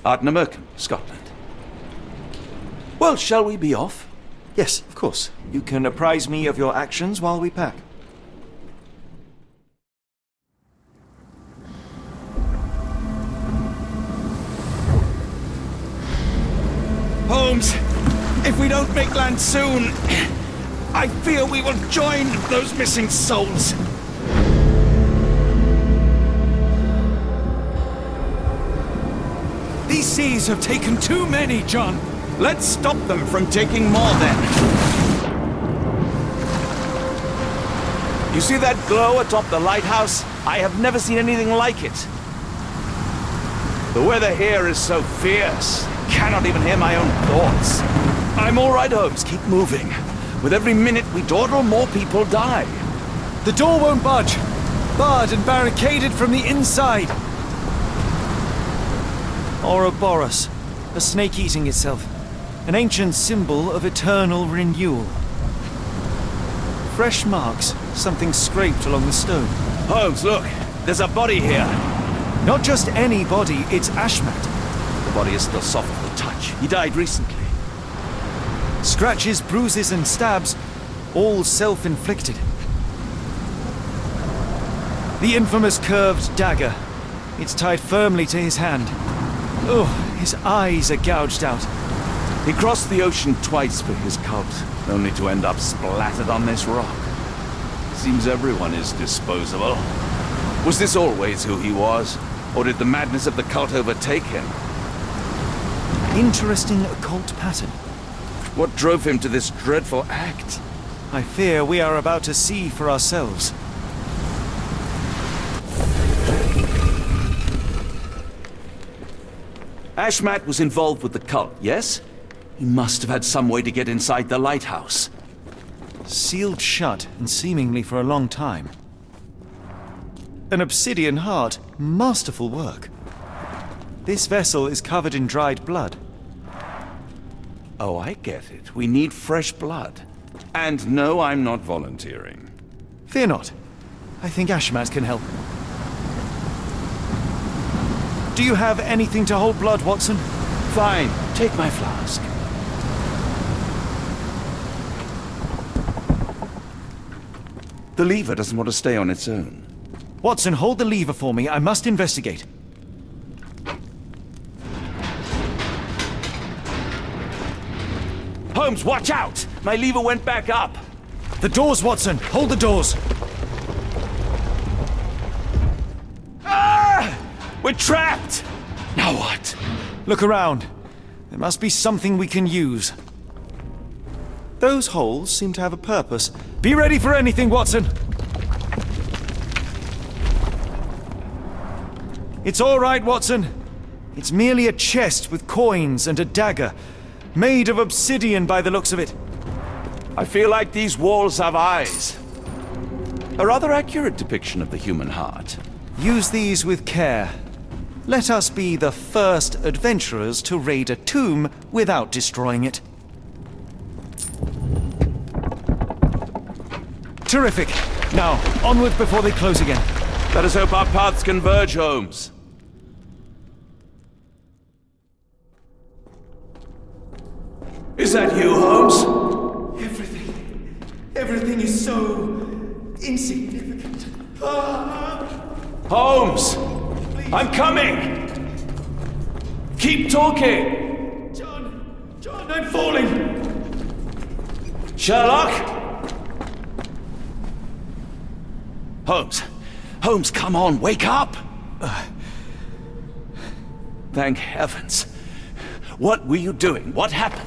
Ardnamurchan, Scotland. Well, shall we be off? Yes, of course. You can apprise me of your actions while we pack. Holmes, if we don't make land soon, I fear we will join those missing souls. These seas have taken too many, John. Let's stop them from taking more, then. You see that glow atop the lighthouse? I have never seen anything like it. The weather here is so fierce. Cannot even hear my own thoughts. I'm all right, Holmes. Keep moving. With every minute we dawdle, more people die. The door won't budge. Barred and barricaded from the inside. Ouroboros, a snake eating itself. An ancient symbol of eternal renewal. Fresh marks, something scraped along the stone. Holmes, look. There's a body here. Not just any body, it's Ashmat. The body is still soft to the touch. He died recently. Scratches, bruises, and stabs, all self-inflicted. The infamous curved dagger. It's tied firmly to his hand. Oh, his eyes are gouged out. He crossed the ocean twice for his cult, only to end up splattered on this rock. Seems everyone is disposable. Was this always who he was? Or did the madness of the cult overtake him? Interesting occult pattern. What drove him to this dreadful act? I fear we are about to see for ourselves. Ashmat was involved with the cult, yes? He must have had some way to get inside the lighthouse. Sealed shut, and seemingly for a long time. An obsidian heart. Masterful work. This vessel is covered in dried blood. Oh, I get it. We need fresh blood. And no, I'm not volunteering. Fear not. I think Ashmat can help. Do you have anything to hold blood, Watson? Fine. Take my flask. The lever doesn't want to stay on its own. Watson, hold the lever for me. I must investigate. Holmes, watch out! My lever went back up. The doors, Watson. Hold the doors. Ah! We're trapped! Now what? Look around. There must be something we can use. Those holes seem to have a purpose. Be ready for anything, Watson! It's all right, Watson. It's merely a chest with coins and a dagger, made of obsidian by the looks of it. I feel like these walls have eyes. A rather accurate depiction of the human heart. Use these with care. Let us be the first adventurers to raid a tomb without destroying it. Terrific. Now, onward before they close again. Let us hope our paths converge, Holmes. Is that you, Holmes? Everything is so insignificant. Holmes! I'm coming! Keep talking! John, I'm falling! Sherlock? Holmes, come on, wake up! Thank heavens. What were you doing? What happened?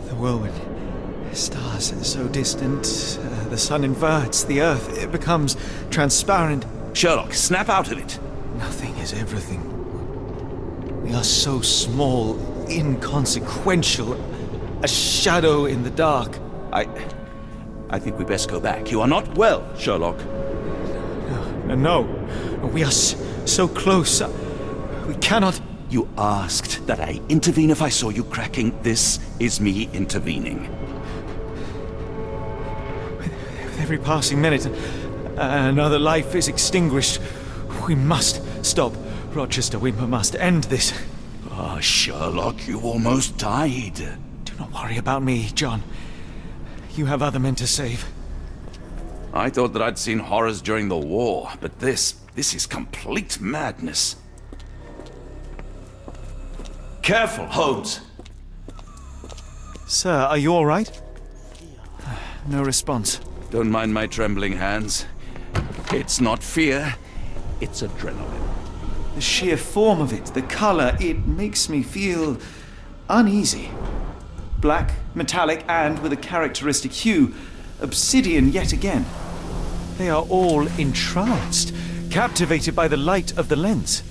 The whirlwind. Stars so distant. The sun inverts the earth. It becomes transparent. Sherlock, snap out of it. Nothing is everything. We are so small, inconsequential. A shadow in the dark. I think we best go back. You are not well, Sherlock. No. We are so close. We cannot... You asked that I intervene if I saw you cracking. This is me intervening. With every passing minute, another life is extinguished. We must stop, Rochester. We must end this. Ah, Sherlock, you almost died. Do not worry about me, John. You have other men to save. I thought that I'd seen horrors during the war, but this is complete madness. Careful, Holmes. Sir, are you all right? No response. Don't mind my trembling hands. It's not fear, it's adrenaline. The sheer form of it, the color, it makes me feel uneasy. Black, metallic, and with a characteristic hue. Obsidian yet again. They are all entranced, captivated by the light of the lens.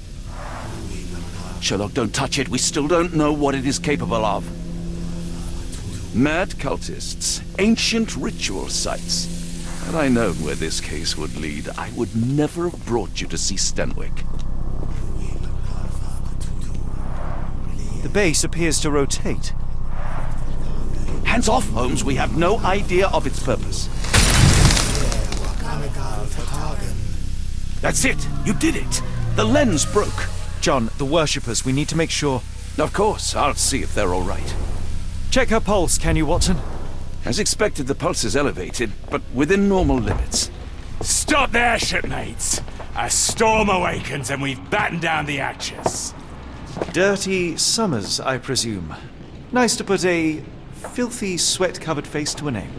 Sherlock, don't touch it. We still don't know what it is capable of. Mad cultists, ancient ritual sites. Had I known where this case would lead, I would never have brought you to see Stenwick. The base appears to rotate. Hands off, Holmes. We have no idea of its purpose. That's it. You did it. The lens broke. John, the worshippers, we need to make sure... Of course. I'll see if they're all right. Check her pulse, can you, Watson? As expected, the pulse is elevated, but within normal limits. Stop there, shipmates! A storm awakens and we've battened down the Archers. Dirty Summers, I presume. Nice to put a filthy, sweat-covered face to a name.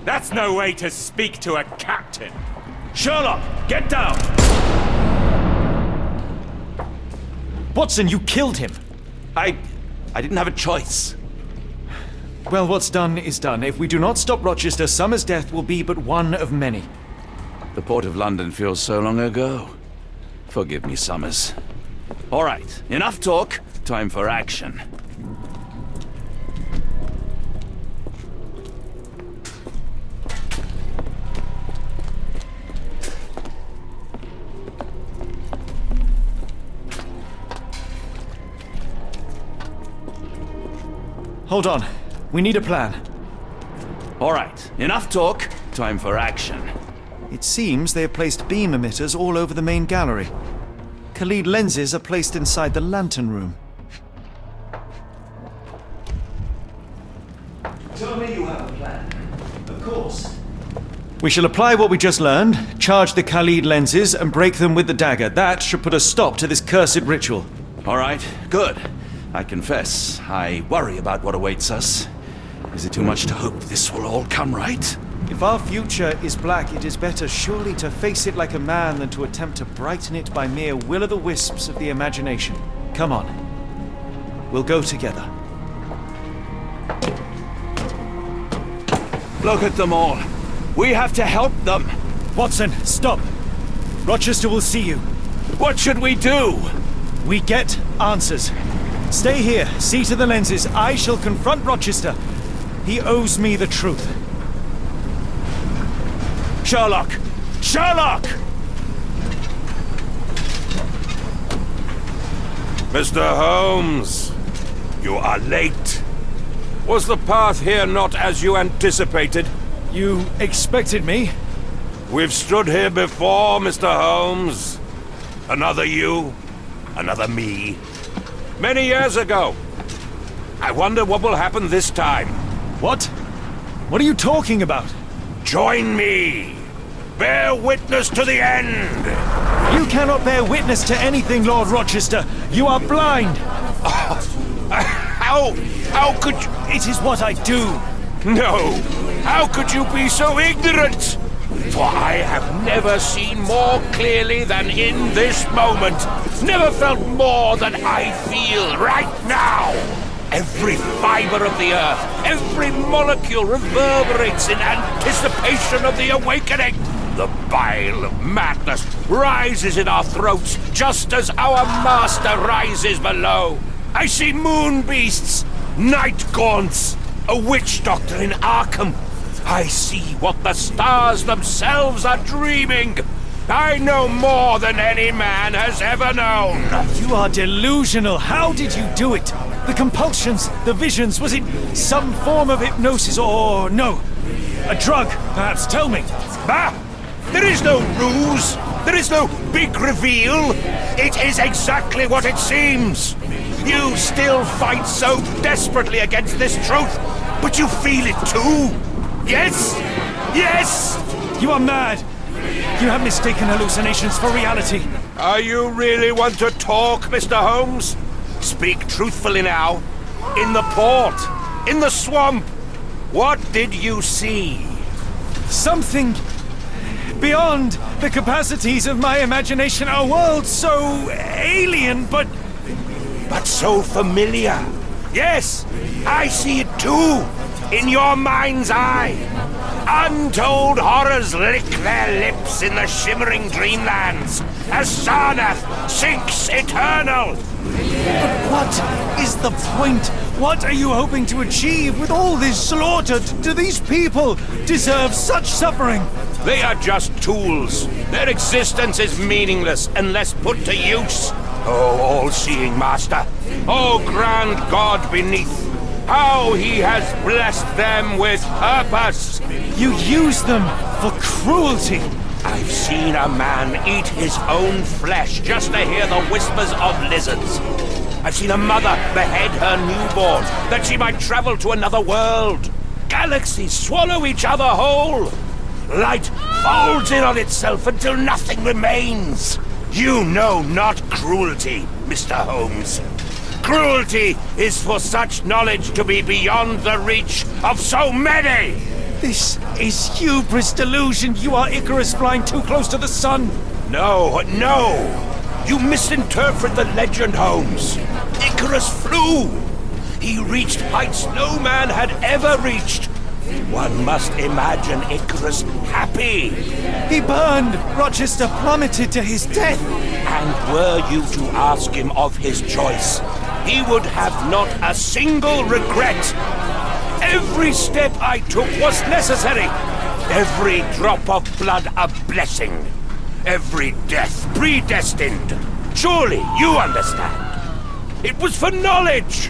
That's no way to speak to a captain. Sherlock, get down! Watson, you killed him! I didn't have a choice. Well, what's done is done. If we do not stop Rochester, Summer's death will be but one of many. The Port of London feels so long ago. Forgive me, Summers. All right, enough talk. Time for action. Hold on. We need a plan. All right, enough talk. Time for action. It seems they have placed beam emitters all over the main gallery. Khalid lenses are placed inside the lantern room. Tell me you have a plan. Of course. We shall apply what we just learned, charge the Khalid lenses, and break them with the dagger. That should put a stop to this cursed ritual. All right, good. I confess, I worry about what awaits us. Is it too much to hope this will all come right? If our future is black, it is better surely to face it like a man than to attempt to brighten it by mere will-o'-the-wisps of the imagination. Come on. We'll go together. Look at them all. We have to help them. Watson, stop. Rochester will see you. What should we do? We get answers. Stay here, see to the lenses. I shall confront Rochester. He owes me the truth. Sherlock! Sherlock! Mr. Holmes, you are late. Was the path here not as you anticipated? You expected me? We've stood here before, Mr. Holmes. Another you, another me. Many years ago. I wonder what will happen this time. What? What are you talking about? Join me. Bear witness to the end. You cannot bear witness to anything, Lord Rochester. You are blind. How could you? It is what I do. No. How could you be so ignorant? For I have never seen more clearly than in this moment. Never felt more than I feel right now. Every fiber of the earth, every molecule reverberates in anticipation of the awakening. The bile of madness rises in our throats just as our master rises below. I see moon beasts, night gaunts, a witch doctor in Arkham. I see what the stars themselves are dreaming. I know more than any man has ever known. You are delusional. How did you do it? The compulsions, the visions, was it some form of hypnosis or no? A drug, perhaps, tell me. Bah! There is no ruse. There is no big reveal. It is exactly what it seems. You still fight so desperately against this truth, but you feel it too. Yes? Yes! You are mad. You have mistaken hallucinations for reality. Are you really want to talk, Mr. Holmes? Speak truthfully now. In the port, in the swamp, what did you see? Something beyond the capacities of my imagination. A world so alien, but so familiar. Yes, I see it too. In your mind's eye. Untold horrors lick their lips in the shimmering dreamlands as Sarnath sinks eternal. But what is the point? What are you hoping to achieve with all this slaughter? Do these people deserve such suffering? They are just tools. Their existence is meaningless unless put to use. Oh, all-seeing master. Oh, grand God beneath. How he has blessed them with purpose. You use them for cruelty. I've seen a man eat his own flesh just to hear the whispers of lizards. I've seen a mother behead her newborn that she might travel to another world. Galaxies swallow each other whole. Light folds in on itself until nothing remains. You know not cruelty, Mr. Holmes. Cruelty is for such knowledge to be beyond the reach of so many! This is hubris delusion. You are Icarus flying too close to the sun. No, no! You misinterpret the legend, Holmes. Icarus flew. He reached heights no man had ever reached. One must imagine Icarus happy. He burned! Rochester plummeted to his death! And were you to ask him of his choice, he would have not a single regret. Every step I took was necessary. Every drop of blood a blessing. Every death predestined. Surely you understand. It was for knowledge.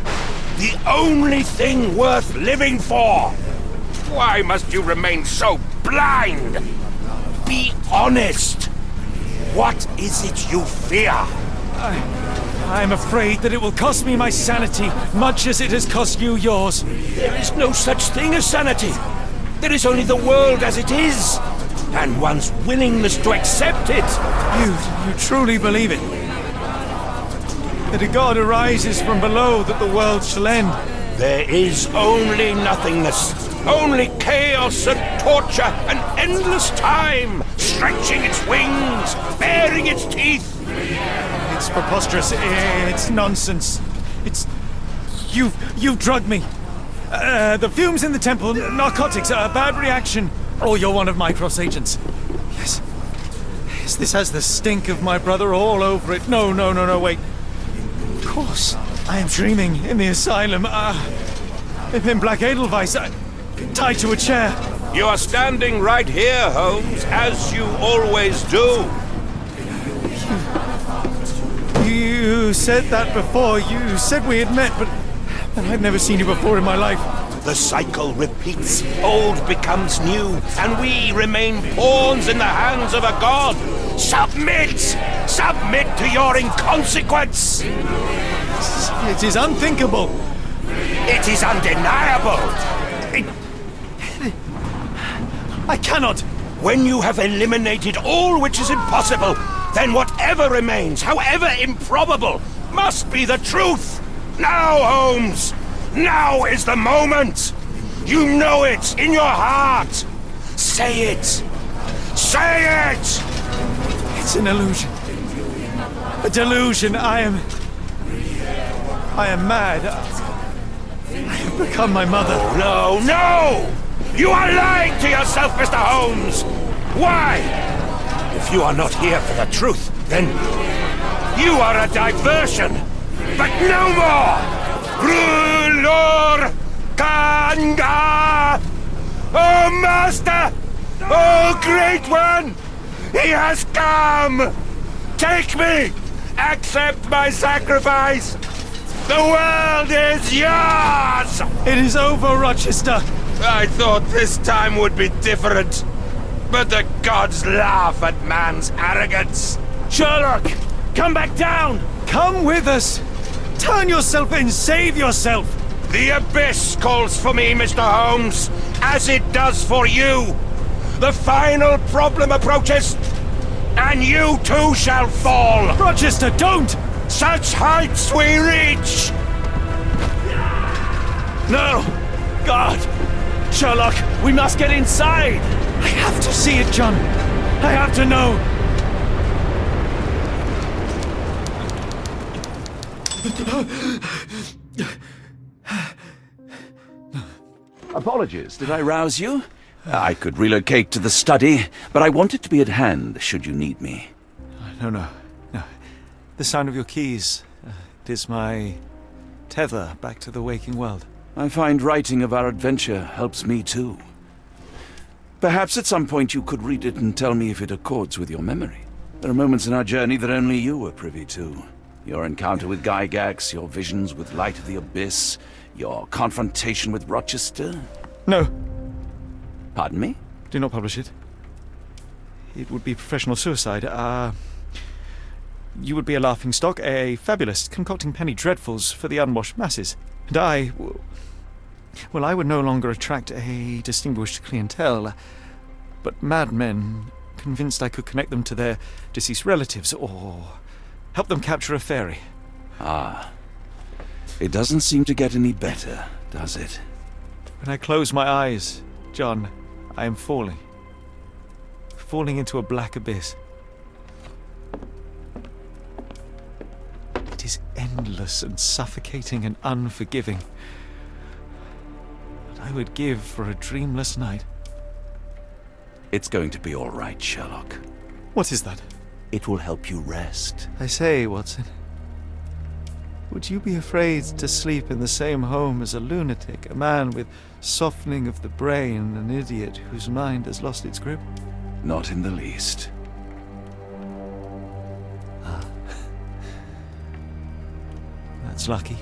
The only thing worth living for. Why must you remain so blind? Be honest. What is it you fear? I'm afraid that it will cost me my sanity, much as it has cost you yours. There is no such thing as sanity. There is only the world as it is, and one's willingness to accept it. You truly believe it? That a god arises from below, that the world shall end? There is only nothingness. Only chaos and torture and endless time, stretching its wings, baring its teeth. It's preposterous. It's nonsense. It's... You've drugged me. The fumes in the temple, narcotics, a bad reaction. Or you're one of my cross agents. Yes. Yes, this has the stink of my brother all over it. No, wait. Of course. I am dreaming in the asylum. In Black Edelweiss, tied to a chair. You are standing right here, Holmes, as you always do. You said that before. You said we had met, but I've never seen you before in my life. The cycle repeats. Old becomes new, and we remain pawns in the hands of a god. Submit! Submit to your inconsequence! It is unthinkable. It is undeniable. I cannot. When you have eliminated all which is impossible, then whatever remains, however improbable, must be the truth. Now, Holmes, now is the moment. You know it in your heart. Say it. Say it! It's an illusion. A delusion. I am mad. I have become my mother. No! You are lying to yourself, Mr. Holmes! Why? If you are not here for the truth, then you are a diversion. But no more! Rulor Kanga! Oh, Master! Oh, Great One! He has come! Take me! Accept my sacrifice! The world is yours! It is over, Rochester! I thought this time would be different. But the gods laugh at man's arrogance. Sherlock! Come back down! Come with us! Turn yourself in! Save yourself! The abyss calls for me, Mr. Holmes, as it does for you. The final problem approaches, and you too shall fall. Rochester, don't! Such heights we reach! No! God! Sherlock, we must get inside! I have to see it, John! I have to know! Apologies, did I rouse you? I could relocate to the study, but I wanted to be at hand should you need me. No. The sound of your keys. It is my tether back to the waking world. I find writing of our adventure helps me too. Perhaps at some point you could read it and tell me if it accords with your memory. There are moments in our journey that only you were privy to. Your encounter with Gygax, your visions with Light of the Abyss, your confrontation with Rochester. No. Pardon me? Do not publish it. It would be professional suicide. You would be a laughingstock, a fabulist, concocting penny dreadfuls for the unwashed masses. And I would no longer attract a distinguished clientele, but madmen convinced I could connect them to their deceased relatives or help them capture a fairy. Ah. It doesn't seem to get any better, does it? When I close my eyes, John, I am falling. Falling into a black abyss. pitiless and suffocating and unforgiving. What I would give for a dreamless night. It's going to be all right, Sherlock. What is that? It will help you rest. I say, Watson, would you be afraid to sleep in the same home as a lunatic, a man with softening of the brain, an idiot whose mind has lost its grip? Not in the least. That's lucky.